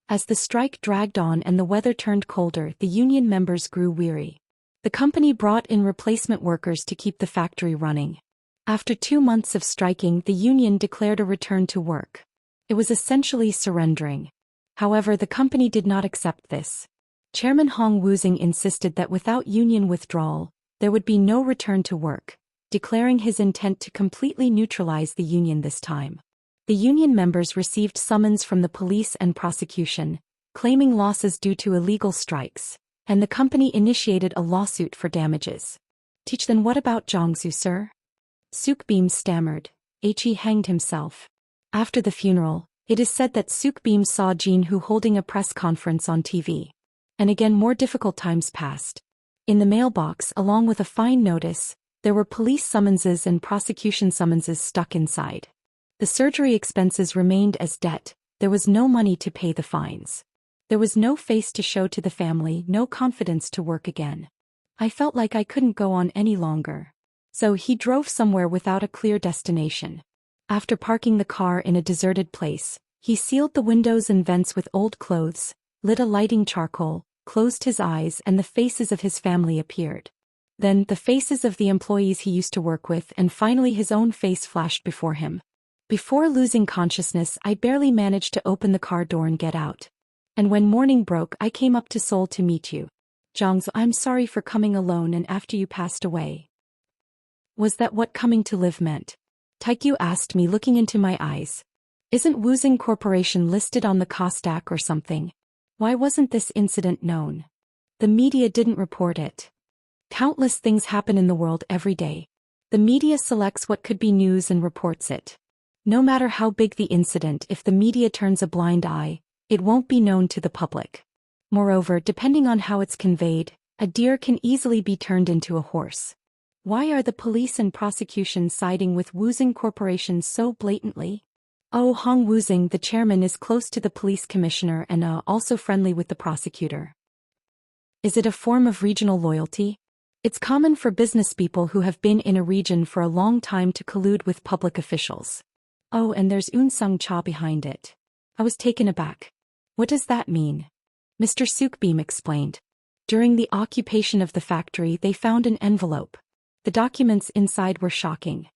As the strike dragged on and the weather turned colder, the union members grew weary. The company brought in replacement workers to keep the factory running. After 2 months of striking, the union declared a return to work. It was essentially surrendering. However, the company did not accept this. Chairman Hong Woozing insisted that without union withdrawal, there would be no return to work, declaring his intent to completely neutralize the union this time. The union members received summons from the police and prosecution, claiming losses due to illegal strikes, and the company initiated a lawsuit for damages. Then what about Jong-soo, sir? Suk-beom stammered. He hanged himself. After the funeral, it is said that Suk-beom saw Jin-hoo holding a press conference on TV. And again, more difficult times passed. In the mailbox, along with a fine notice, there were police summonses and prosecution summonses stuck inside. The surgery expenses remained as debt. There was no money to pay the fines. There was no face to show to the family, no confidence to work again. I felt like I couldn't go on any longer. So he drove somewhere without a clear destination. After parking the car in a deserted place, he sealed the windows and vents with old clothes, lit a lighting charcoal, closed his eyes, and the faces of his family appeared. Then the faces of the employees he used to work with, and finally his own face flashed before him. Before losing consciousness, I barely managed to open the car door and get out. And when morning broke, I came up to Seoul to meet you. Zhangzi, I'm sorry for coming alone and after you passed away. Was that what coming to live meant? Taikyu asked me, looking into my eyes. Isn't Woozing Corporation listed on the Kosdaq or something? Why wasn't this incident known? The media didn't report it. Countless things happen in the world every day. The media selects what could be news and reports it. No matter how big the incident, if the media turns a blind eye, it won't be known to the public. Moreover, depending on how it's conveyed, a deer can easily be turned into a horse. Why are the police and prosecution siding with Woozing Corporation so blatantly? Oh, Hong Woozing, the chairman, is close to the police commissioner and also friendly with the prosecutor. Is it a form of regional loyalty? It's common for business people who have been in a region for a long time to collude with public officials. Oh, and there's Eun Sung Cha behind it. I was taken aback. What does that mean? Mr. Sukbeam explained. During the occupation of the factory, they found an envelope. The documents inside were shocking.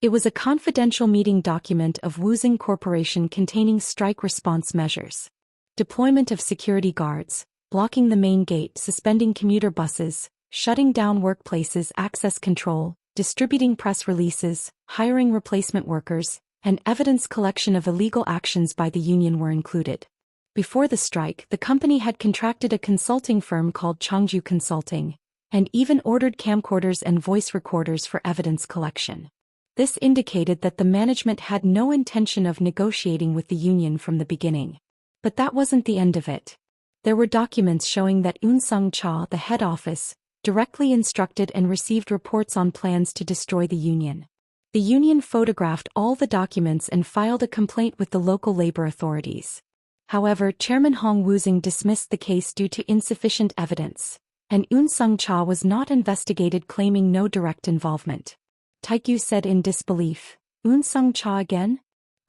It was a confidential meeting document of Woozing Corporation containing strike response measures. Deployment of security guards, blocking the main gate, suspending commuter buses, shutting down workplaces, access control, distributing press releases, hiring replacement workers, and evidence collection of illegal actions by the union were included. Before the strike, the company had contracted a consulting firm called Chongju Consulting, and even ordered camcorders and voice recorders for evidence collection. This indicated that the management had no intention of negotiating with the union from the beginning. But that wasn't the end of it. There were documents showing that Eun Sung Cha, the head office, directly instructed and received reports on plans to destroy the union. The union photographed all the documents and filed a complaint with the local labor authorities. However, Chairman Hong Woozing dismissed the case due to insufficient evidence, and Eun Sung Cha was not investigated, claiming no direct involvement. Taikyu said in disbelief, Eun Sung Cha again?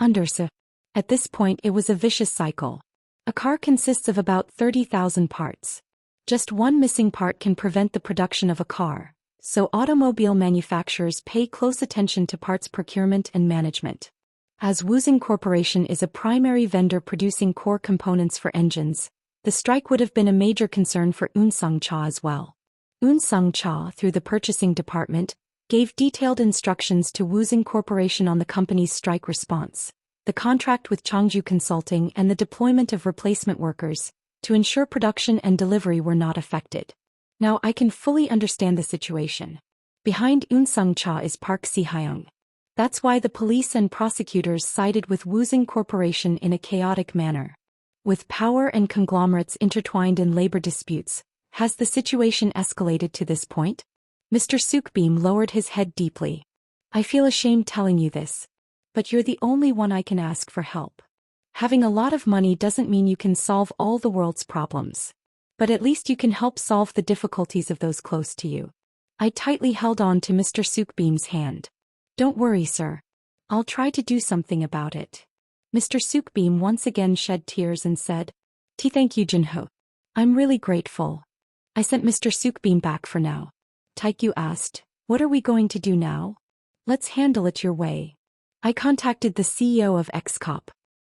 Underse. At this point it was a vicious cycle. A car consists of about 30,000 parts. Just one missing part can prevent the production of a car, so automobile manufacturers pay close attention to parts procurement and management. As Woozing Corporation is a primary vendor producing core components for engines, the strike would have been a major concern for Eun Sung Cha as well. Eun Sung Cha, through the purchasing department, gave detailed instructions to Woozing Corporation on the company's strike response, the contract with Chongju Consulting, and the deployment of replacement workers, to ensure production and delivery were not affected. Now I can fully understand the situation. Behind Eun Sung Cha is Park Si-hyung. That's why the police and prosecutors sided with Woozing Corporation in a chaotic manner. With power and conglomerates intertwined in labor disputes, has the situation escalated to this point? Mr. Sukbeam lowered his head deeply. I feel ashamed telling you this, but you're the only one I can ask for help. Having a lot of money doesn't mean you can solve all the world's problems. But at least you can help solve the difficulties of those close to you. I tightly held on to Mr. Sukbeam's hand. Don't worry, sir. I'll try to do something about it. Mr. Sukbeam once again shed tears and said, Thank you, Jinho. I'm really grateful. I sent Mr. Sukbeam back for now. Taikyu asked, what are we going to do now? Let's handle it your way. I contacted the CEO of XCOP.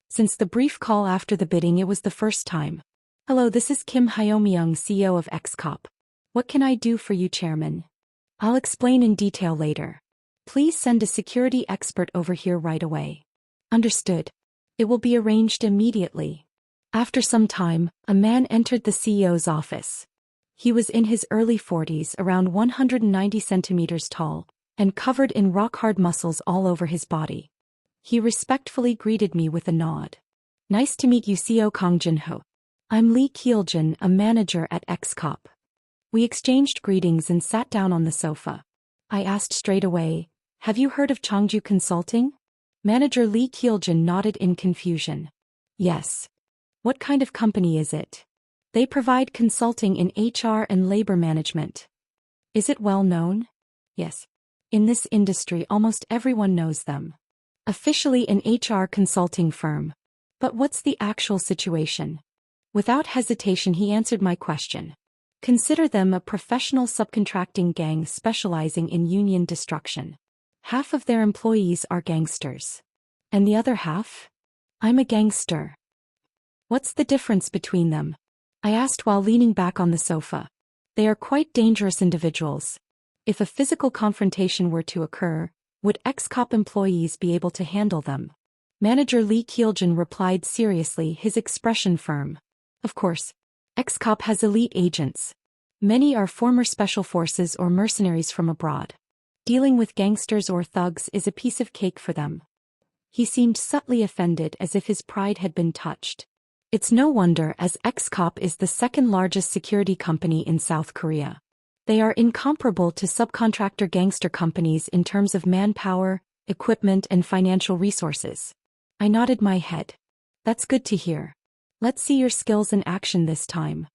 Since the brief call after the bidding, it was the first time. Hello, this is Kim Hyomyung, CEO of XCOP. What can I do for you, Chairman? I'll explain in detail later. Please send a security expert over here right away. Understood. It will be arranged immediately. After some time, a man entered the CEO's office. He was in his early 40s, around 190 centimeters tall, and covered in rock-hard muscles all over his body. He respectfully greeted me with a nod. Nice to meet you, CEO Kang Jinho. I'm Lee Kyeoljin, a manager at XCOP. We exchanged greetings and sat down on the sofa. I asked straight away, have you heard of Chongju Consulting? Manager Lee Kyeoljin nodded in confusion. Yes. What kind of company is it? They provide consulting in HR and labor management. Is it well known? Yes. In this industry, almost everyone knows them. Officially an HR consulting firm. But what's the actual situation? Without hesitation, he answered my question. Consider them a professional subcontracting gang specializing in union destruction. Half of their employees are gangsters. And the other half? I'm a gangster. What's the difference between them? I asked while leaning back on the sofa. They are quite dangerous individuals. If a physical confrontation were to occur, would ex-cop employees be able to handle them? Manager Lee Kyeoljin replied seriously, his expression firm. Of course. Ex-cop has elite agents. Many are former special forces or mercenaries from abroad. Dealing with gangsters or thugs is a piece of cake for them. He seemed subtly offended, as if his pride had been touched. It's no wonder, as ex-cop is the second largest security company in South Korea. They are incomparable to subcontractor gangster companies in terms of manpower, equipment and financial resources. I nodded my head. That's good to hear. Let's see your skills in action this time.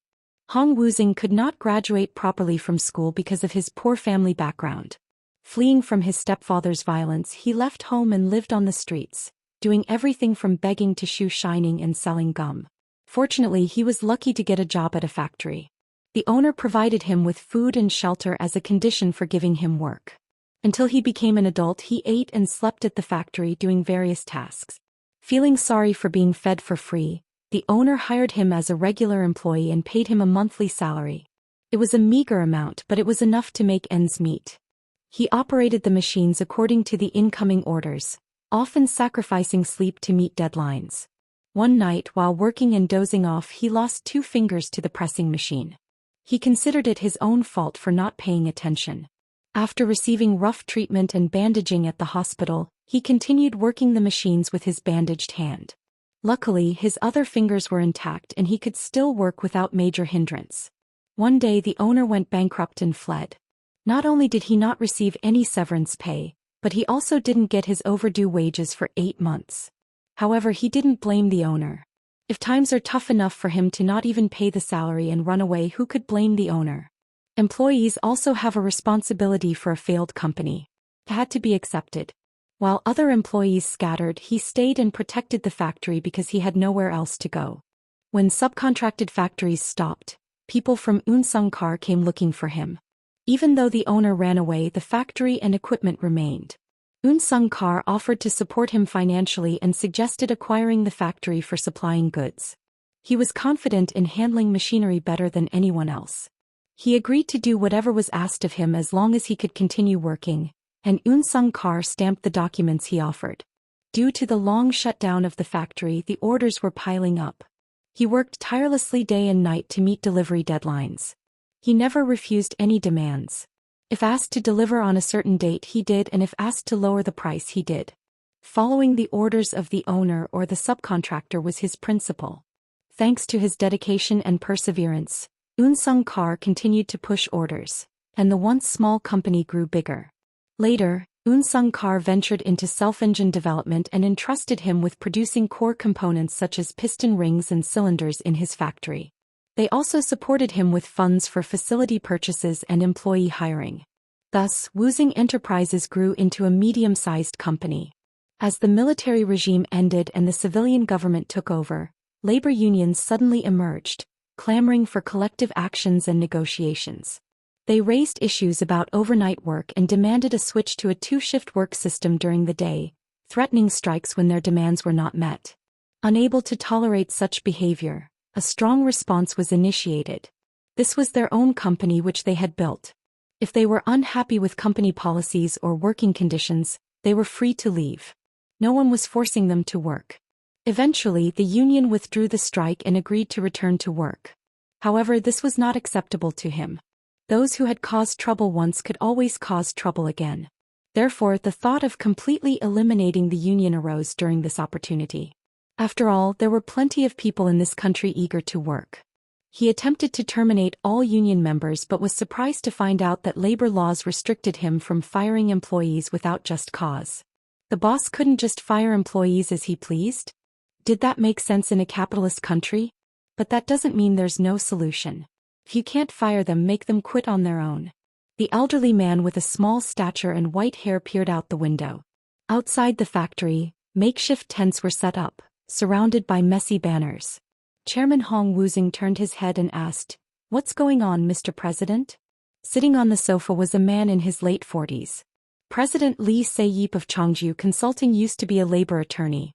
Hong Woo-sing could not graduate properly from school because of his poor family background. Fleeing from his stepfather's violence, he left home and lived on the streets, doing everything from begging to shoe shining and selling gum. Fortunately, he was lucky to get a job at a factory. The owner provided him with food and shelter as a condition for giving him work. Until he became an adult, he ate and slept at the factory doing various tasks. Feeling sorry for being fed for free, the owner hired him as a regular employee and paid him a monthly salary. It was a meager amount, but it was enough to make ends meet. He operated the machines according to the incoming orders, often sacrificing sleep to meet deadlines. One night, while working and dozing off, he lost 2 fingers to the pressing machine. He considered it his own fault for not paying attention. After receiving rough treatment and bandaging at the hospital, he continued working the machines with his bandaged hand. Luckily, his other fingers were intact and he could still work without major hindrance. One day the owner went bankrupt and fled. Not only did he not receive any severance pay, but he also didn't get his overdue wages for 8 months. However, he didn't blame the owner. If times are tough enough for him to not even pay the salary and run away, who could blame the owner? Employees also have a responsibility for a failed company. It had to be accepted. While other employees scattered, he stayed and protected the factory because he had nowhere else to go. When subcontracted factories stopped, people from Unsung-kar came looking for him. Even though the owner ran away, the factory and equipment remained. Unsung-kar offered to support him financially and suggested acquiring the factory for supplying goods. He was confident in handling machinery better than anyone else. He agreed to do whatever was asked of him as long as he could continue working, and Unsung-kar stamped the documents he offered. Due to the long shutdown of the factory, the orders were piling up. He worked tirelessly day and night to meet delivery deadlines. He never refused any demands. If asked to deliver on a certain date, he did, and if asked to lower the price, he did. Following the orders of the owner or the subcontractor was his principle. Thanks to his dedication and perseverance, Unsung-kar continued to push orders, and the once small company grew bigger. Later, Unsung-kar ventured into self-engine development and entrusted him with producing core components such as piston rings and cylinders in his factory. They also supported him with funds for facility purchases and employee hiring. Thus, Woo-sing Enterprises grew into a medium-sized company. As the military regime ended and the civilian government took over, labor unions suddenly emerged, clamoring for collective actions and negotiations. They raised issues about overnight work and demanded a switch to a 2-shift work system during the day, threatening strikes when their demands were not met. Unable to tolerate such behavior, a strong response was initiated. This was their own company which they had built. If they were unhappy with company policies or working conditions, they were free to leave. No one was forcing them to work. Eventually, the union withdrew the strike and agreed to return to work. However, this was not acceptable to him. Those who had caused trouble once could always cause trouble again. Therefore, the thought of completely eliminating the union arose during this opportunity. After all, there were plenty of people in this country eager to work. He attempted to terminate all union members but was surprised to find out that labor laws restricted him from firing employees without just cause. The boss couldn't just fire employees as he pleased? Did that make sense in a capitalist country? But that doesn't mean there's no solution. If you can't fire them, make them quit on their own. The elderly man with a small stature and white hair peered out the window. Outside the factory, makeshift tents were set up, surrounded by messy banners. Chairman Hong Woo-sing turned his head and asked, "What's going on, Mr. President?" Sitting on the sofa was a man in his late 40s. President Lee Se-yeop of Chongju Consulting used to be a labor attorney.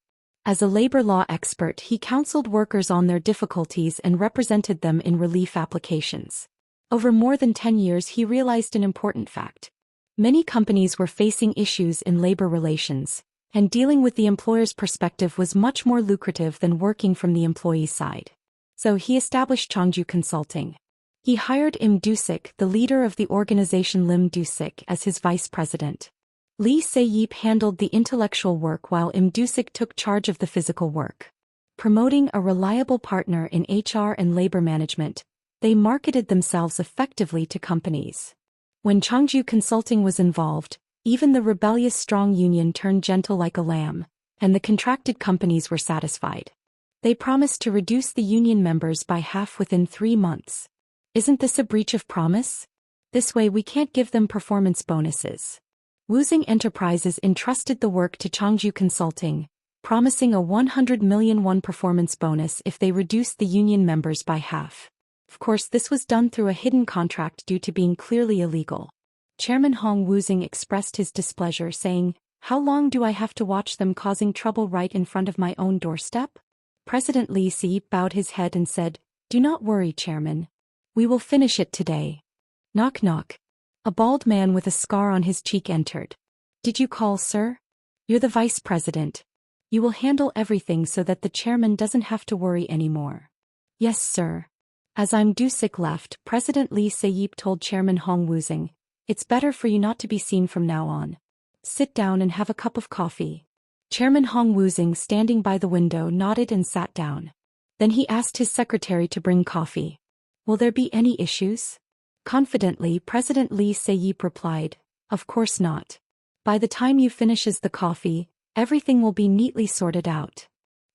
As a labor law expert, he counseled workers on their difficulties and represented them in relief applications. Over more than 10 years he realized an important fact. Many companies were facing issues in labor relations, and dealing with the employer's perspective was much more lucrative than working from the employee's side. So he established Changju Consulting. He hired Im Dusik, the leader of the organization Lim Dusik, as his vice president. Lee Se-yeep handled the intellectual work while Im Dusik took charge of the physical work. Promoting a reliable partner in HR and labor management, they marketed themselves effectively to companies. When Changju Consulting was involved, even the rebellious strong union turned gentle like a lamb, and the contracted companies were satisfied. They promised to reduce the union members by half within 3 months. Isn't this a breach of promise? This way we can't give them performance bonuses. Woozing Enterprises entrusted the work to Changju Consulting, promising a 100 million won performance bonus if they reduced the union members by half. Of course, this was done through a hidden contract due to being clearly illegal. Chairman Hong Woozing expressed his displeasure, saying, "How long do I have to watch them causing trouble right in front of my own doorstep?" President Lee Se-yeep bowed his head and said, "Do not worry, Chairman. We will finish it today." Knock knock. A bald man with a scar on his cheek entered. "Did you call, sir? You're the vice president. You will handle everything so that the chairman doesn't have to worry anymore." "Yes, sir." As Im Dusik left, President Lee Se-yeep told Chairman Hong Woozing, "It's better for you not to be seen from now on. Sit down and have a cup of coffee." Chairman Hong Woozing, standing by the window, nodded and sat down. Then he asked his secretary to bring coffee. "Will there be any issues?" Confidently, President Lee Se-yeep replied, "Of course not. By the time you finishes the coffee, everything will be neatly sorted out."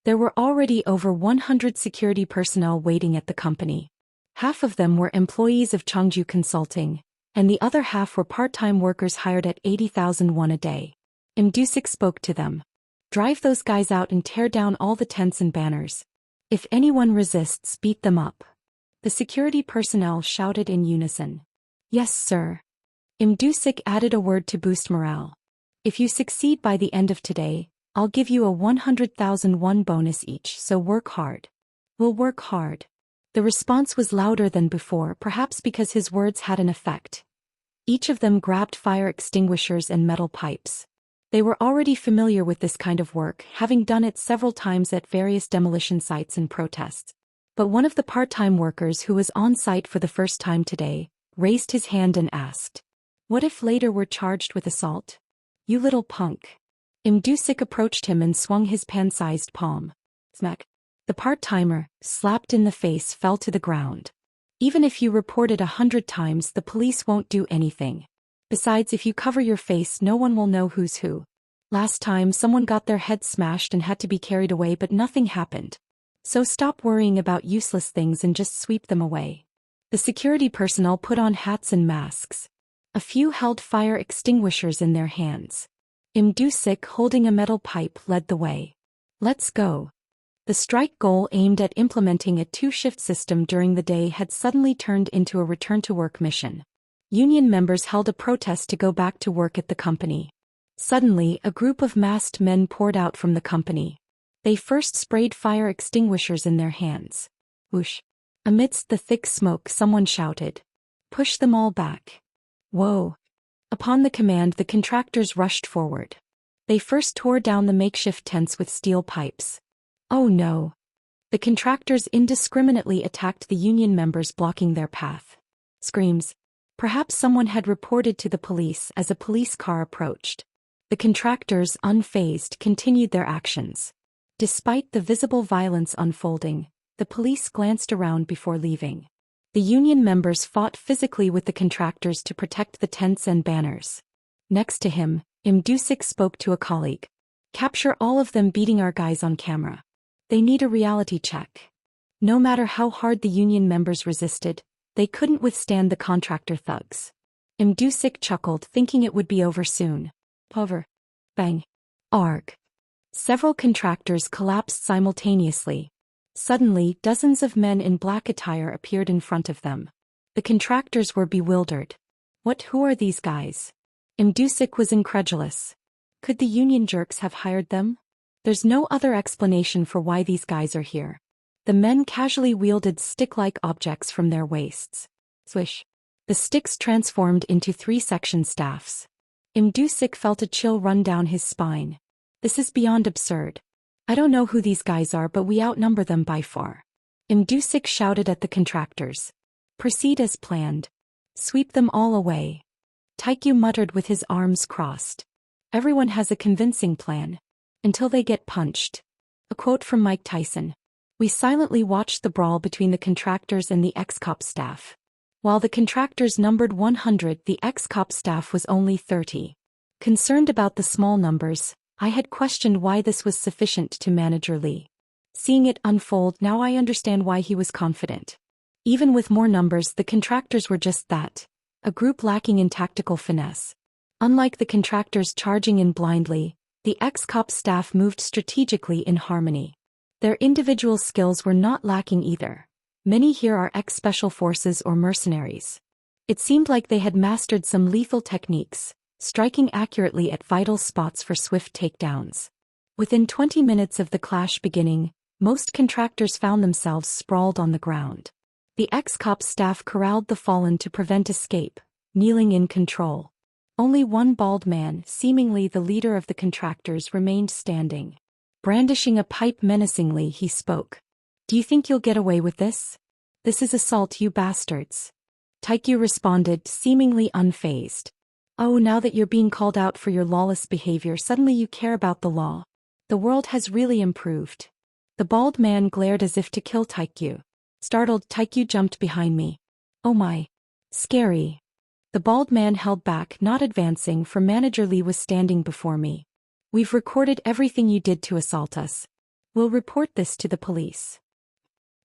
There were already over 100 security personnel waiting at the company. Half of them were employees of Changju Consulting, and the other half were part-time workers hired at 80,000 won a day. Im Dusik spoke to them. "Drive those guys out and tear down all the tents and banners. If anyone resists, beat them up." The security personnel shouted in unison. "Yes, sir." Im Dusik added a word to boost morale. "If you succeed by the end of today, I'll give you a 100,000 won bonus each, so work hard." "We'll work hard." The response was louder than before, perhaps because his words had an effect. Each of them grabbed fire extinguishers and metal pipes. They were already familiar with this kind of work, having done it several times at various demolition sites and protests. But one of the part-time workers, who was on site for the first time today, raised his hand and asked, "What if later we're charged with assault?" "You little punk." Im Dusik approached him and swung his pan-sized palm. Smack. The part-timer, slapped in the face, fell to the ground. "Even if you report it 100 times, the police won't do anything. Besides, if you cover your face, no one will know who's who. Last time someone got their head smashed and had to be carried away, but nothing happened. So stop worrying about useless things and just sweep them away." The security personnel put on hats and masks. A few held fire extinguishers in their hands. Im Dusik, holding a metal pipe, led the way. "Let's go." The strike goal aimed at implementing a 2-shift system during the day had suddenly turned into a return-to-work mission. Union members held a protest to go back to work at the company. Suddenly, a group of masked men poured out from the company. They first sprayed fire extinguishers in their hands. Whoosh! Amidst the thick smoke, someone shouted, "Push them all back." Whoa! Upon the command, the contractors rushed forward. They first tore down the makeshift tents with steel pipes. Oh no! The contractors indiscriminately attacked the union members, blocking their path. Screams. Perhaps someone had reported to the police as a police car approached. The contractors, unfazed, continued their actions. Despite the visible violence unfolding, the police glanced around before leaving. The union members fought physically with the contractors to protect the tents and banners. Next to him, Im Dusik spoke to a colleague. "Capture all of them beating our guys on camera. They need a reality check." No matter how hard the union members resisted, they couldn't withstand the contractor thugs. Im Dusik chuckled, thinking it would be over soon. Hover. Bang. Arg. Several contractors collapsed simultaneously. Suddenly, dozens of men in black attire appeared in front of them. The contractors were bewildered. Who are these guys? Im Dusik was incredulous. Could the union jerks have hired them? There's no other explanation for why these guys are here. The men casually wielded stick-like objects from their waists. Swish. The sticks transformed into 3 section staffs. Imdusik felt a chill run down his spine. This is beyond absurd. I don't know who these guys are, but we outnumber them by far. Imdusik shouted at the contractors. Proceed as planned. Sweep them all away. Taikyu muttered with his arms crossed. Everyone has a convincing plan. Until they get punched. A quote from Mike Tyson. We silently watched the brawl between the contractors and the ex-cop staff. While the contractors numbered 100, the ex-cop staff was only 30. Concerned about the small numbers, I had questioned why this was sufficient to Manager Lee. Seeing it unfold, now I understand why he was confident. Even with more numbers, the contractors were just that. A group lacking in tactical finesse. Unlike the contractors charging in blindly, the ex-cop staff moved strategically in harmony. Their individual skills were not lacking either. Many here are ex-special forces or mercenaries. It seemed like they had mastered some lethal techniques, striking accurately at vital spots for swift takedowns. Within 20 minutes of the clash beginning, most contractors found themselves sprawled on the ground. The ex-cop staff corralled the fallen to prevent escape, kneeling in control. Only one bald man, seemingly the leader of the contractors, remained standing. Brandishing a pipe menacingly, he spoke. Do you think you'll get away with this? This is assault, you bastards. Taikyu responded, seemingly unfazed. Oh, now that you're being called out for your lawless behavior, suddenly you care about the law. The world has really improved. The bald man glared as if to kill Taikyu. Startled, Taikyu jumped behind me. Oh my. Scary. The bald man held back, not advancing, for Manager Lee was standing before me. We've recorded everything you did to assault us. We'll report this to the police.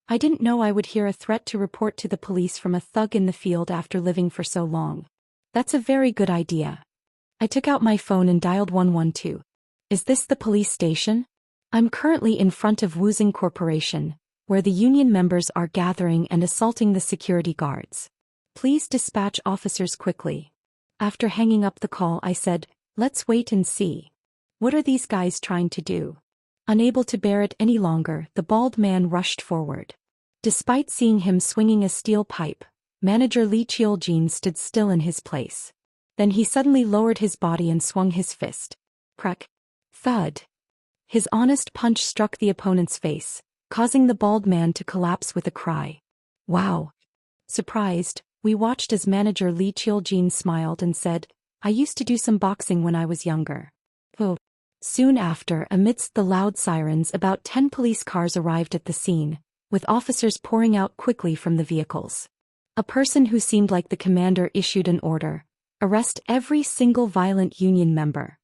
I didn't know I would hear a threat to report to the police from a thug in the field after living for so long. That's a very good idea. I took out my phone and dialed 112. Is this the police station? I'm currently in front of Woozing Corporation, where the union members are gathering and assaulting the security guards. Please dispatch officers quickly. After hanging up the call, I said, let's wait and see. What are these guys trying to do? Unable to bear it any longer, the bald man rushed forward. Despite seeing him swinging a steel pipe, Manager Lee Cheoljin stood still in his place. Then he suddenly lowered his body and swung his fist. Crack. Thud. His honest punch struck the opponent's face, causing the bald man to collapse with a cry. Wow. Surprised, we watched as Manager Lee Cheoljin smiled and said, I used to do some boxing when I was younger. Oh. Soon after, amidst the loud sirens, about 10 police cars arrived at the scene, with officers pouring out quickly from the vehicles. A person who seemed like the commander issued an order: arrest every single violent union member.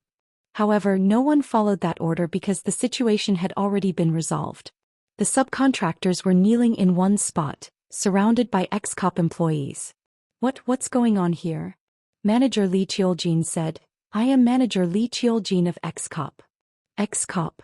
However, no one followed that order because the situation had already been resolved. The subcontractors were kneeling in one spot, surrounded by ex-cop employees. What's going on here? Manager Lee Cheoljin said. I am Manager Lee Cheoljin of ex-cop. Ex-cop.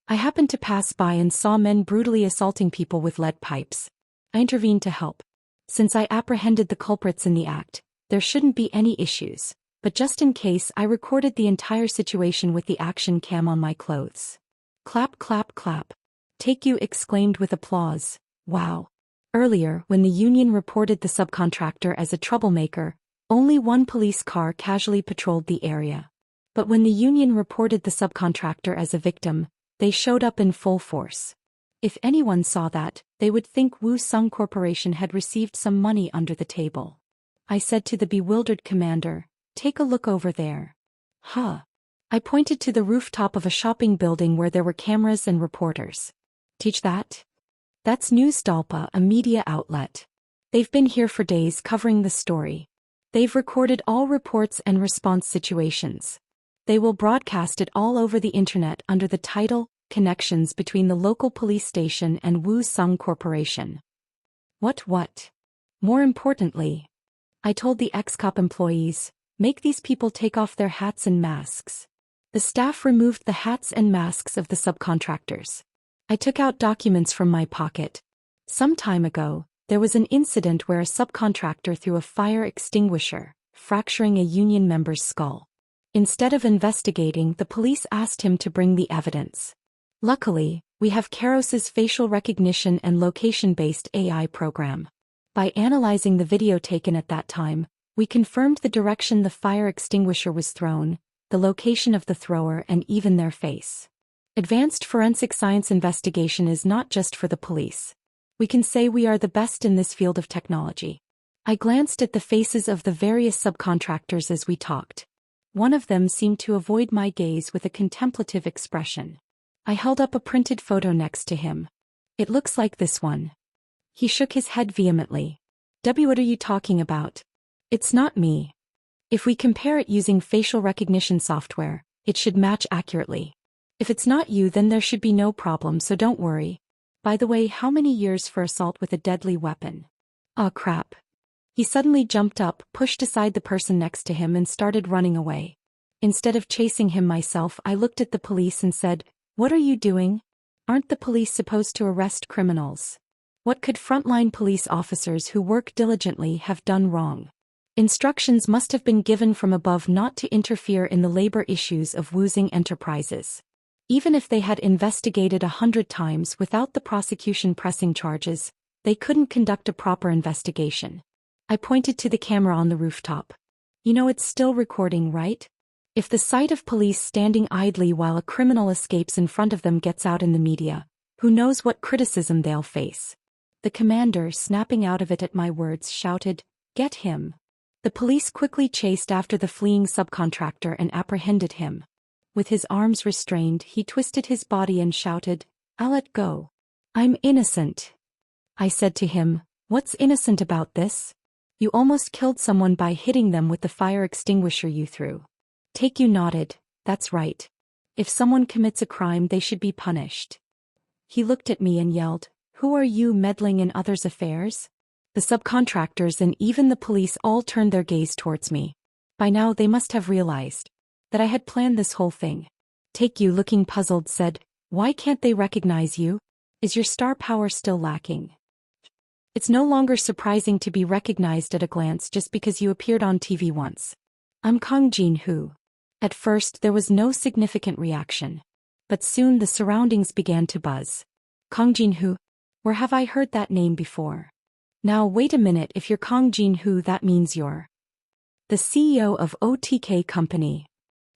I happened to pass by and saw men brutally assaulting people with lead pipes. I intervened to help. Since I apprehended the culprits in the act, there shouldn't be any issues, but just in case, I recorded the entire situation with the action cam on my clothes. Clap, clap, clap. Taikyu exclaimed with applause. Wow. Earlier, when the union reported the subcontractor as a troublemaker, only one police car casually patrolled the area. But when the union reported the subcontractor as a victim, they showed up in full force. If anyone saw that, they would think Woosung Corporation had received some money under the table. I said to the bewildered commander, take a look over there. Huh. I pointed to the rooftop of a shopping building where there were cameras and reporters. Teach that? That's Newsdalpa, a media outlet. They've been here for days covering the story. They've recorded all reports and response situations. They will broadcast it all over the internet under the title, Connections Between the Local Police Station and Woosung Corporation. What? More importantly, I told the ex-cop employees, make these people take off their hats and masks. The staff removed the hats and masks of the subcontractors. I took out documents from my pocket. Some time ago, there was an incident where a subcontractor threw a fire extinguisher, fracturing a union member's skull. Instead of investigating, the police asked him to bring the evidence. Luckily, we have Karos's facial recognition and location-based AI program. By analyzing the video taken at that time, we confirmed the direction the fire extinguisher was thrown, the location of the thrower, and even their face. Advanced forensic science investigation is not just for the police. We can say we are the best in this field of technology. I glanced at the faces of the various subcontractors as we talked. One of them seemed to avoid my gaze with a contemplative expression. I held up a printed photo next to him. It looks like this one. He shook his head vehemently. What are you talking about? It's not me. If we compare it using facial recognition software, it should match accurately. If it's not you, then there should be no problem, so don't worry. By the way, how many years for assault with a deadly weapon? Aw, crap. He suddenly jumped up, pushed aside the person next to him, and started running away. Instead of chasing him myself, I looked at the police and said, "What are you doing? Aren't the police supposed to arrest criminals? What could frontline police officers who work diligently have done wrong?" Instructions must have been given from above not to interfere in the labor issues of Woozing Enterprises. Even if they had investigated 100 times without the prosecution pressing charges, they couldn't conduct a proper investigation. I pointed to the camera on the rooftop. You know it's still recording, right? If the sight of police standing idly while a criminal escapes in front of them gets out in the media, who knows what criticism they'll face? The commander, snapping out of it at my words, shouted, "Get him!" The police quickly chased after the fleeing subcontractor and apprehended him. With his arms restrained, he twisted his body and shouted, "I'll let go. I'm innocent." I said to him, "What's innocent about this? You almost killed someone by hitting them with the fire extinguisher you threw." You nodded. "That's right. If someone commits a crime, they should be punished." He looked at me and yelled, "Who are you meddling in others' affairs?" The subcontractors and even the police all turned their gaze towards me. By now they must have realized that I had planned this whole thing. You, looking puzzled, said, "Why can't they recognize you? Is your star power still lacking? It's no longer surprising to be recognized at a glance just because you appeared on TV once. I'm Kang Jin-Hoo." At first there was no significant reaction. But soon the surroundings began to buzz. "Kang Jin-Hoo? Where have I heard that name before? Now wait a minute, if you're Kang Jin-Hoo, that means you're the CEO of OTK Company.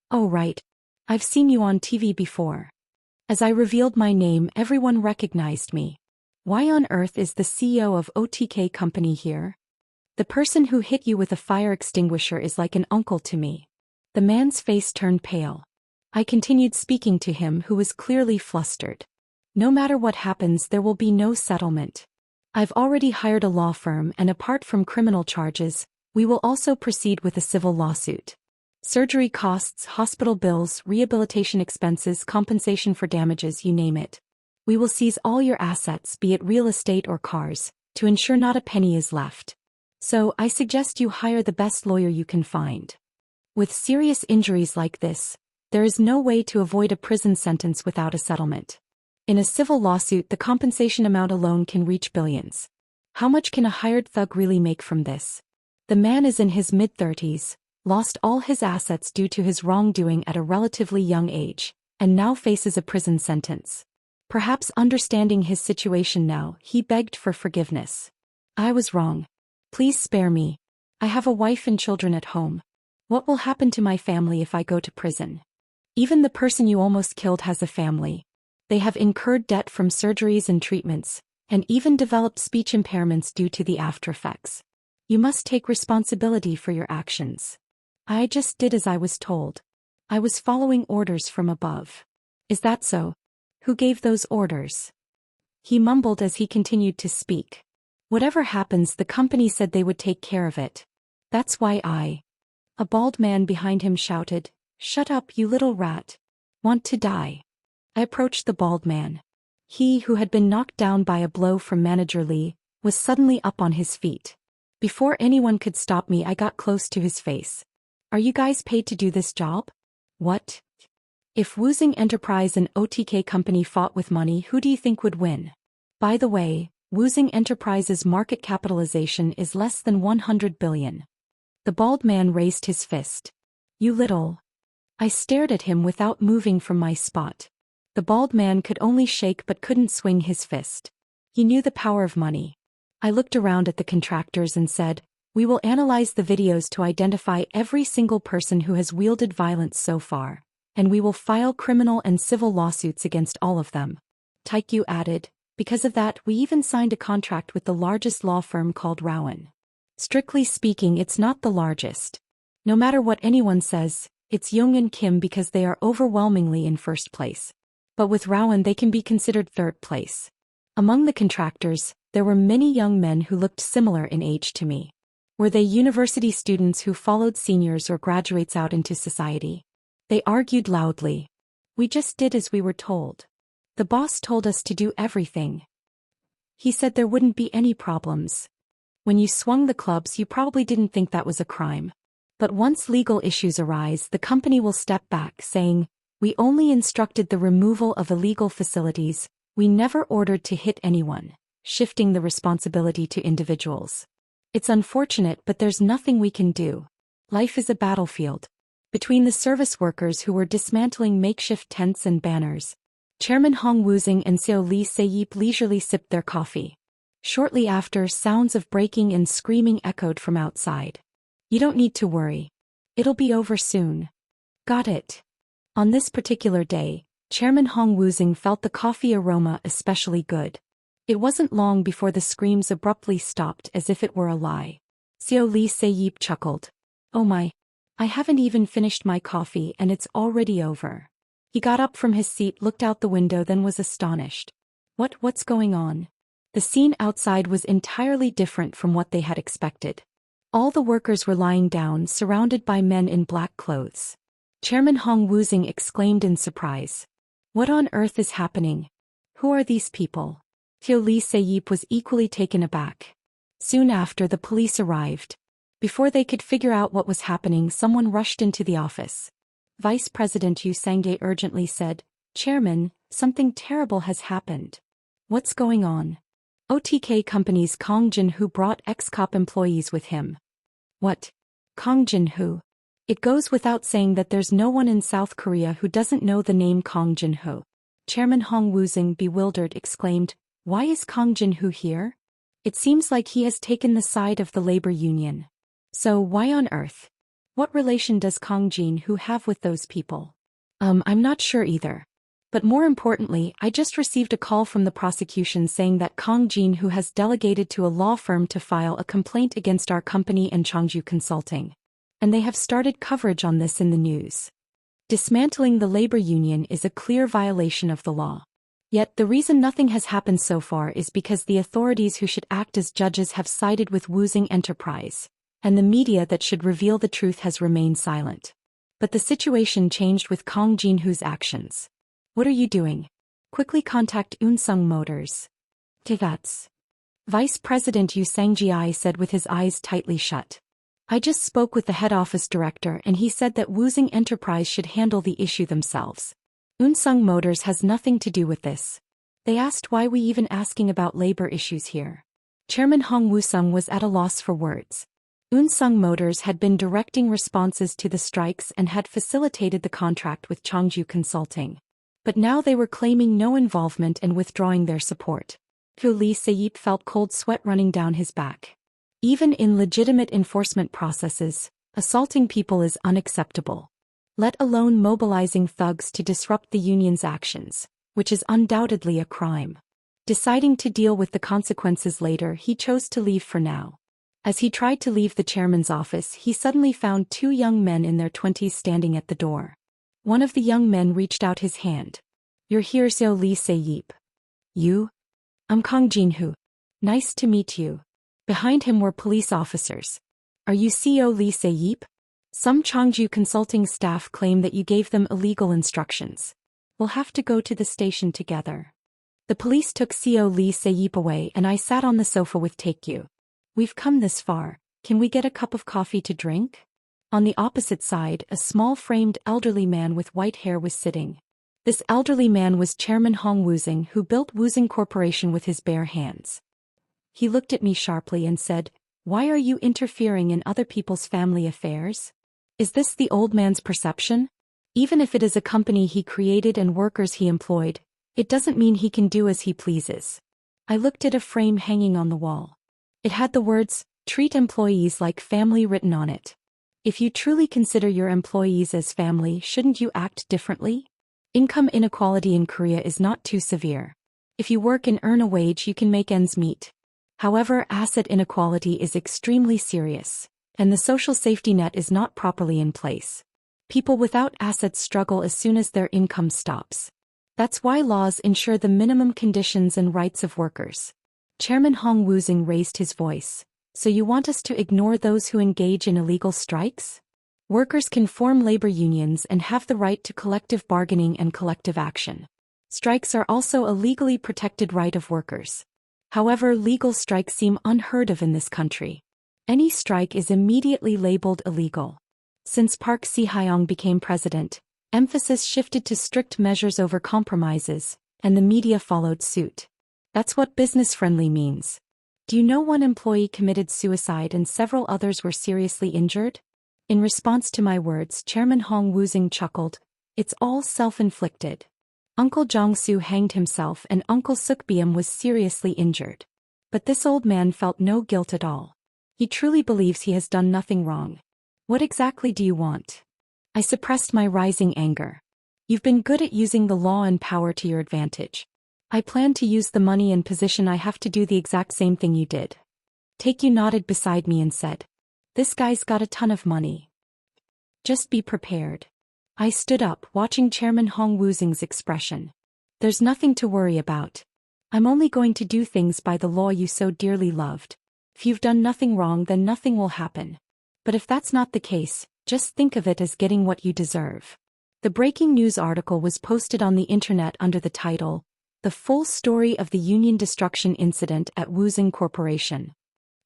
Oh right. I've seen you on TV before." As I revealed my name, everyone recognized me. "Why on earth is the CEO of OTK Company here? The person who hit you with a fire extinguisher is like an uncle to me." The man's face turned pale. I continued speaking to him, who was clearly flustered. "No matter what happens, there will be no settlement. I've already hired a law firm, and apart from criminal charges, we will also proceed with a civil lawsuit. Surgery costs, hospital bills, rehabilitation expenses, compensation for damages, you name it. We will seize all your assets, be it real estate or cars, to ensure not a penny is left. So, I suggest you hire the best lawyer you can find. With serious injuries like this, there is no way to avoid a prison sentence without a settlement. In a civil lawsuit, the compensation amount alone can reach billions. How much can a hired thug really make from this? The man is in his mid-30s, lost all his assets due to his wrongdoing at a relatively young age, and now faces a prison sentence. Perhaps understanding his situation now, he begged for forgiveness. I was wrong. Please spare me. I have a wife and children at home. What will happen to my family if I go to prison? Even the person you almost killed has a family. They have incurred debt from surgeries and treatments, and even developed speech impairments due to the aftereffects. You must take responsibility for your actions." I just did as I was told. I was following orders from above. "Is that so? Who gave those orders?" He mumbled as he continued to speak. "Whatever happens, the company said they would take care of it. That's why A bald man behind him shouted, "Shut up, you little rat. Want to die?" I approached the bald man. He, who had been knocked down by a blow from Manager Lee, was suddenly up on his feet. Before anyone could stop me, I got close to his face. "Are you guys paid to do this job? What? If Woozing Enterprise and OTK Company fought with money, who do you think would win? By the way, Woozing Enterprise's market capitalization is less than 100 billion. The bald man raised his fist. "You little..." I stared at him without moving from my spot. The bald man could only shake but couldn't swing his fist. He knew the power of money. I looked around at the contractors and said, "We will analyze the videos to identify every single person who has wielded violence so far, and we will file criminal and civil lawsuits against all of them." Taikyu added, "Because of that, we even signed a contract with the largest law firm called Rowan. Strictly speaking, it's not the largest. No matter what anyone says, it's Young and Kim because they are overwhelmingly in first place. But with Rowan they can be considered third place." Among the contractors, there were many young men who looked similar in age to me. Were they university students who followed seniors or graduates out into society? They argued loudly. "We just did as we were told. The boss told us to do everything. He said there wouldn't be any problems. When you swung the clubs, you probably didn't think that was a crime. But once legal issues arise, the company will step back, saying, 'We only instructed the removal of illegal facilities, we never ordered to hit anyone,' shifting the responsibility to individuals. It's unfortunate, but there's nothing we can do. Life is a battlefield." Between the service workers who were dismantling makeshift tents and banners, Chairman Hong Woozing and Seo Lee Se-yeep leisurely sipped their coffee. Shortly after, sounds of breaking and screaming echoed from outside. "You don't need to worry. It'll be over soon." "Got it." On this particular day, Chairman Hong Woozing felt the coffee aroma especially good. It wasn't long before the screams abruptly stopped as if it were a lie. Seo Lee Se-yeep chuckled. "Oh my. I haven't even finished my coffee and it's already over." He got up from his seat, looked out the window, then was astonished. What's going on?" The scene outside was entirely different from what they had expected. All the workers were lying down, surrounded by men in black clothes. Chairman Hong Woozing exclaimed in surprise. "What on earth is happening? Who are these people?" Seo Lee Se-yeep was equally taken aback. Soon after, the police arrived. Before they could figure out what was happening, someone rushed into the office. Vice President Yu Sang-dae urgently said, "Chairman, something terrible has happened." "What's going on?" "OTK Company's Kong Jin-hoo brought ex-cop employees with him." "What? Kong Jin-hoo?" It goes without saying that there's no one in South Korea who doesn't know the name Kong Jin-hoo. Chairman Hong Woozing, bewildered, exclaimed, "Why is Kong Jin-hoo here? It seems like he has taken the side of the labor union. So why on earth? What relation does Kong Jin-hoo have with those people?" I'm not sure either. But more importantly, I just received a call from the prosecution saying that Kong Jin-hoo has delegated to a law firm to file a complaint against our company and Chongju Consulting. And they have started coverage on this in the news. Dismantling the labor union is a clear violation of the law. Yet the reason nothing has happened so far is because the authorities who should act as judges have sided with Woozing Enterprise, and the media that should reveal the truth has remained silent. But the situation changed with Kong Jin-hoo's actions. "What are you doing? Quickly contact Unsung Motors." "That's." Vice President Yu Sang-jae said with his eyes tightly shut. "I just spoke with the head office director and he said that Woozing Enterprise should handle the issue themselves. Unsung Motors has nothing to do with this. They asked why we even asking about labor issues here." Chairman Hong Woosung was at a loss for words. Unsung Motors had been directing responses to the strikes and had facilitated the contract with Chongju Consulting. But now they were claiming no involvement and withdrawing their support. Seo Lee Se-yeep felt cold sweat running down his back. Even in legitimate enforcement processes, assaulting people is unacceptable. Let alone mobilizing thugs to disrupt the union's actions, which is undoubtedly a crime. Deciding to deal with the consequences later, he chose to leave for now. As he tried to leave the chairman's office, he suddenly found two young men in their 20s standing at the door. One of the young men reached out his hand. "You're here, Seo Lee Se-yeep." "You?" "I'm Kong Jin-hoo. Nice to meet you." Behind him were police officers. "Are you Seo Lee Se-yeep? Some Chongju Consulting staff claim that you gave them illegal instructions. We'll have to go to the station together." The police took Seo Lee Se-yeep away and I sat on the sofa with Taekyu. "We've come this far, can we get a cup of coffee to drink?" On the opposite side, a small-framed elderly man with white hair was sitting. This elderly man was Chairman Hong Woozing, who built Woozing Corporation with his bare hands. He looked at me sharply and said, "Why are you interfering in other people's family affairs? Is this the old man's perception? Even if it is a company he created and workers he employed, it doesn't mean he can do as he pleases." I looked at a frame hanging on the wall. It had the words, "Treat employees like family" written on it. If you truly consider your employees as family, shouldn't you act differently? Income inequality in Korea is not too severe. If you work and earn a wage, you can make ends meet. However, asset inequality is extremely serious, and the social safety net is not properly in place. People without assets struggle as soon as their income stops. That's why laws ensure the minimum conditions and rights of workers. Chairman Hong Woo-sung raised his voice. So you want us to ignore those who engage in illegal strikes? Workers can form labor unions and have the right to collective bargaining and collective action. Strikes are also a legally protected right of workers. However, legal strikes seem unheard of in this country. Any strike is immediately labeled illegal. Since Park Si-hyung became president, emphasis shifted to strict measures over compromises, and the media followed suit. That's what business-friendly means. Do you know one employee committed suicide and several others were seriously injured? In response to my words, Chairman Hong Woo-sung chuckled. It's all self-inflicted. Uncle Jong-soo hanged himself and Uncle Suk-bium was seriously injured. But this old man felt no guilt at all. He truly believes he has done nothing wrong. What exactly do you want? I suppressed my rising anger. You've been good at using the law and power to your advantage. I plan to use the money and position I have to do the exact same thing you did. Taekyu nodded beside me and said, "This guy's got a ton of money. Just be prepared." I stood up, watching Chairman Hong Woo-sung's expression. There's nothing to worry about. I'm only going to do things by the law you so dearly loved. If you've done nothing wrong, then nothing will happen. But if that's not the case, just think of it as getting what you deserve. The breaking news article was posted on the internet under the title, "The Full Story of the Union Destruction Incident at Woo-sung Corporation."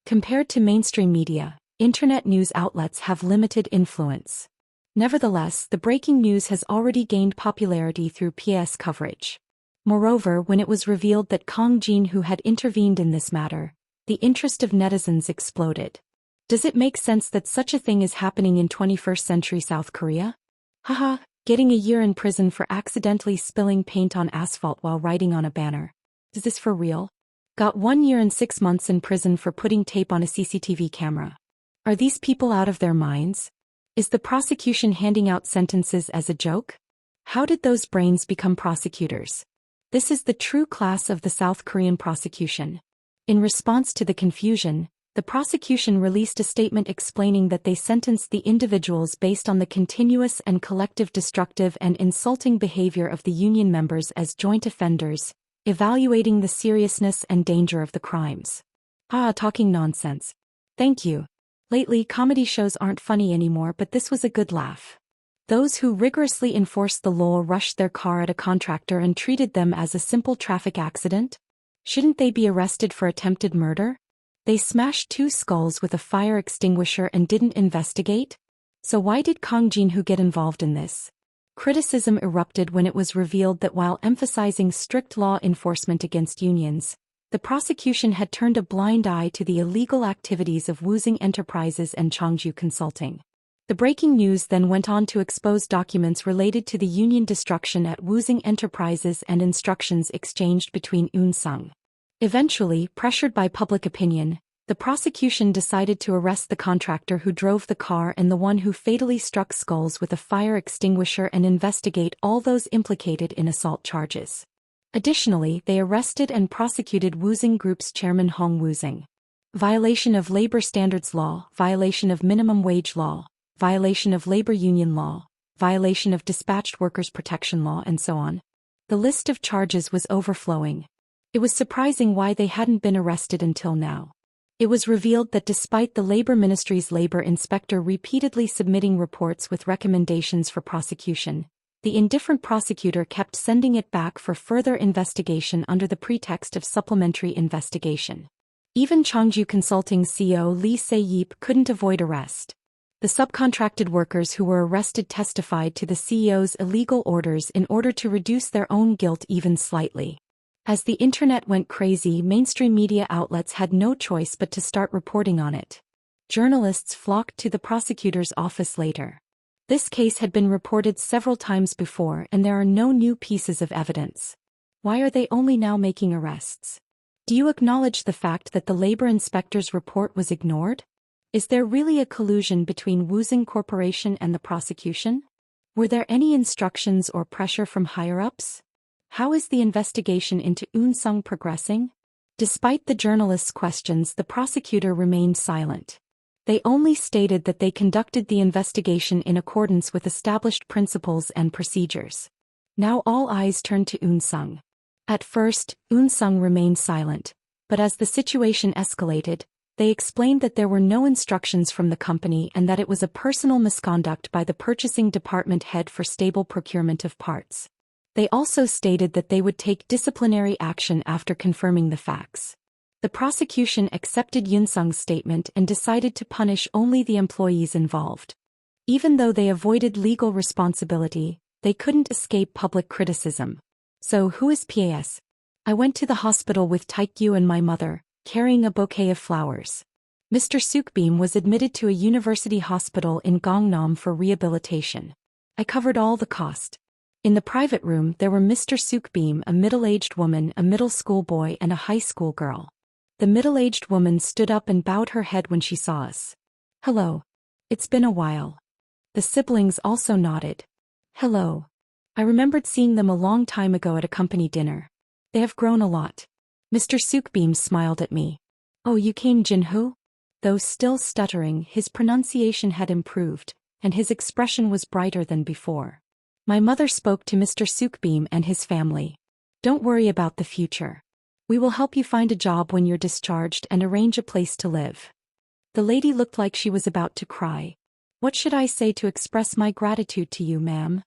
Compared to mainstream media, internet news outlets have limited influence. Nevertheless, the breaking news has already gained popularity through PS coverage. Moreover, when it was revealed that Kang Jin-woo had intervened in this matter, the interest of netizens exploded. Does it make sense that such a thing is happening in 21st century South Korea? Haha. Getting a year in prison for accidentally spilling paint on asphalt while writing on a banner. Is this for real? Got 1 year and 6 months in prison for putting tape on a CCTV camera. Are these people out of their minds? Is the prosecution handing out sentences as a joke? How did those brains become prosecutors? This is the true class of the South Korean prosecution. In response to the confusion, the prosecution released a statement explaining that they sentenced the individuals based on the continuous and collective destructive and insulting behavior of the union members as joint offenders, evaluating the seriousness and danger of the crimes. Talking nonsense. Thank you. Lately, comedy shows aren't funny anymore, but this was a good laugh. Those who rigorously enforced the law rushed their car at a contractor and treated them as a simple traffic accident? Shouldn't they be arrested for attempted murder? They smashed 2 skulls with a fire extinguisher and didn't investigate? So why did Kang Jin-woo get involved in this? Criticism erupted when it was revealed that while emphasizing strict law enforcement against unions, the prosecution had turned a blind eye to the illegal activities of Woo-sung Enterprises and Chongju Consulting. The breaking news then went on to expose documents related to the union destruction at Woo-sung Enterprises and instructions exchanged between Eun-sung. Eventually, pressured by public opinion, the prosecution decided to arrest the contractor who drove the car and the one who fatally struck skulls with a fire extinguisher and investigate all those implicated in assault charges. Additionally, they arrested and prosecuted Woo-sung Group's chairman Hong Woo-sung. Violation of labor standards law, violation of minimum wage law, violation of labor union law, violation of dispatched workers protection law, and so on. The list of charges was overflowing. It was surprising why they hadn't been arrested until now. It was revealed that despite the Labor Ministry's labor inspector repeatedly submitting reports with recommendations for prosecution, the indifferent prosecutor kept sending it back for further investigation under the pretext of supplementary investigation. Even Chongju Consulting CEO Lee Se-yeep couldn't avoid arrest. The subcontracted workers who were arrested testified to the CEO's illegal orders in order to reduce their own guilt even slightly. As the internet went crazy, mainstream media outlets had no choice but to start reporting on it. Journalists flocked to the prosecutor's office later. This case had been reported several times before and there are no new pieces of evidence. Why are they only now making arrests? Do you acknowledge the fact that the labor inspector's report was ignored? Is there really a collusion between Woozing Corporation and the prosecution? Were there any instructions or pressure from higher-ups? How is the investigation into Eun-sung progressing? Despite the journalists' questions, the prosecutor remained silent. They only stated that they conducted the investigation in accordance with established principles and procedures. Now all eyes turned to Eun-sung. At first, Eun-sung remained silent, but as the situation escalated, they explained that there were no instructions from the company and that it was a personal misconduct by the purchasing department head for stable procurement of parts. They also stated that they would take disciplinary action after confirming the facts. The prosecution accepted Eun-sung's statement and decided to punish only the employees involved. Even though they avoided legal responsibility, they couldn't escape public criticism. So who is PAS? I went to the hospital with Taekyu and my mother, carrying a bouquet of flowers. Mr. Sukbeam was admitted to a university hospital in Gangnam for rehabilitation. I covered all the cost. In the private room there were Mr. Sukbeam, a middle-aged woman, a middle school boy and a high school girl. The middle-aged woman stood up and bowed her head when she saw us. Hello. It's been a while. The siblings also nodded. Hello. I remembered seeing them a long time ago at a company dinner. They have grown a lot. Mr. Sukbeam smiled at me. Oh, you came, Jinhoo? Though still stuttering, his pronunciation had improved, and his expression was brighter than before. My mother spoke to Mr. Sukbeam and his family. Don't worry about the future. We will help you find a job when you're discharged and arrange a place to live. The lady looked like she was about to cry. What should I say to express my gratitude to you, ma'am?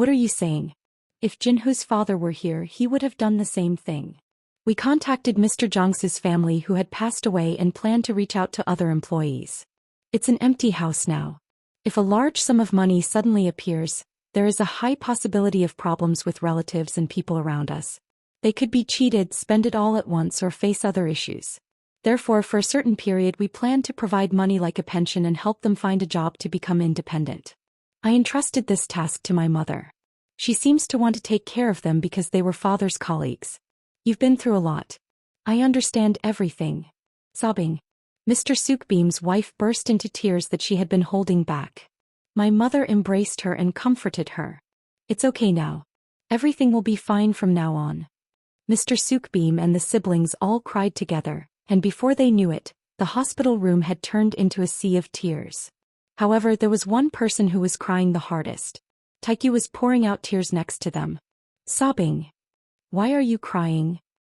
What are you saying? If Jinhoo's father were here, he would have done the same thing. We contacted Mr. Jongsu's family who had passed away and planned to reach out to other employees. It's an empty house now. If a large sum of money suddenly appears, there is a high possibility of problems with relatives and people around us. They could be cheated, spend it all at once, or face other issues. Therefore, for a certain period we plan to provide money like a pension and help them find a job to become independent. I entrusted this task to my mother. She seems to want to take care of them because they were father's colleagues. You've been through a lot. I understand everything. Sobbing, Mr. Sukbeam's wife burst into tears that she had been holding back. My mother embraced her and comforted her. It's okay now. Everything will be fine from now on. Mr. Sukbeam and the siblings all cried together, and before they knew it, the hospital room had turned into a sea of tears. However, there was one person who was crying the hardest. Taekyu was pouring out tears next to them. Sobbing. Why are you crying?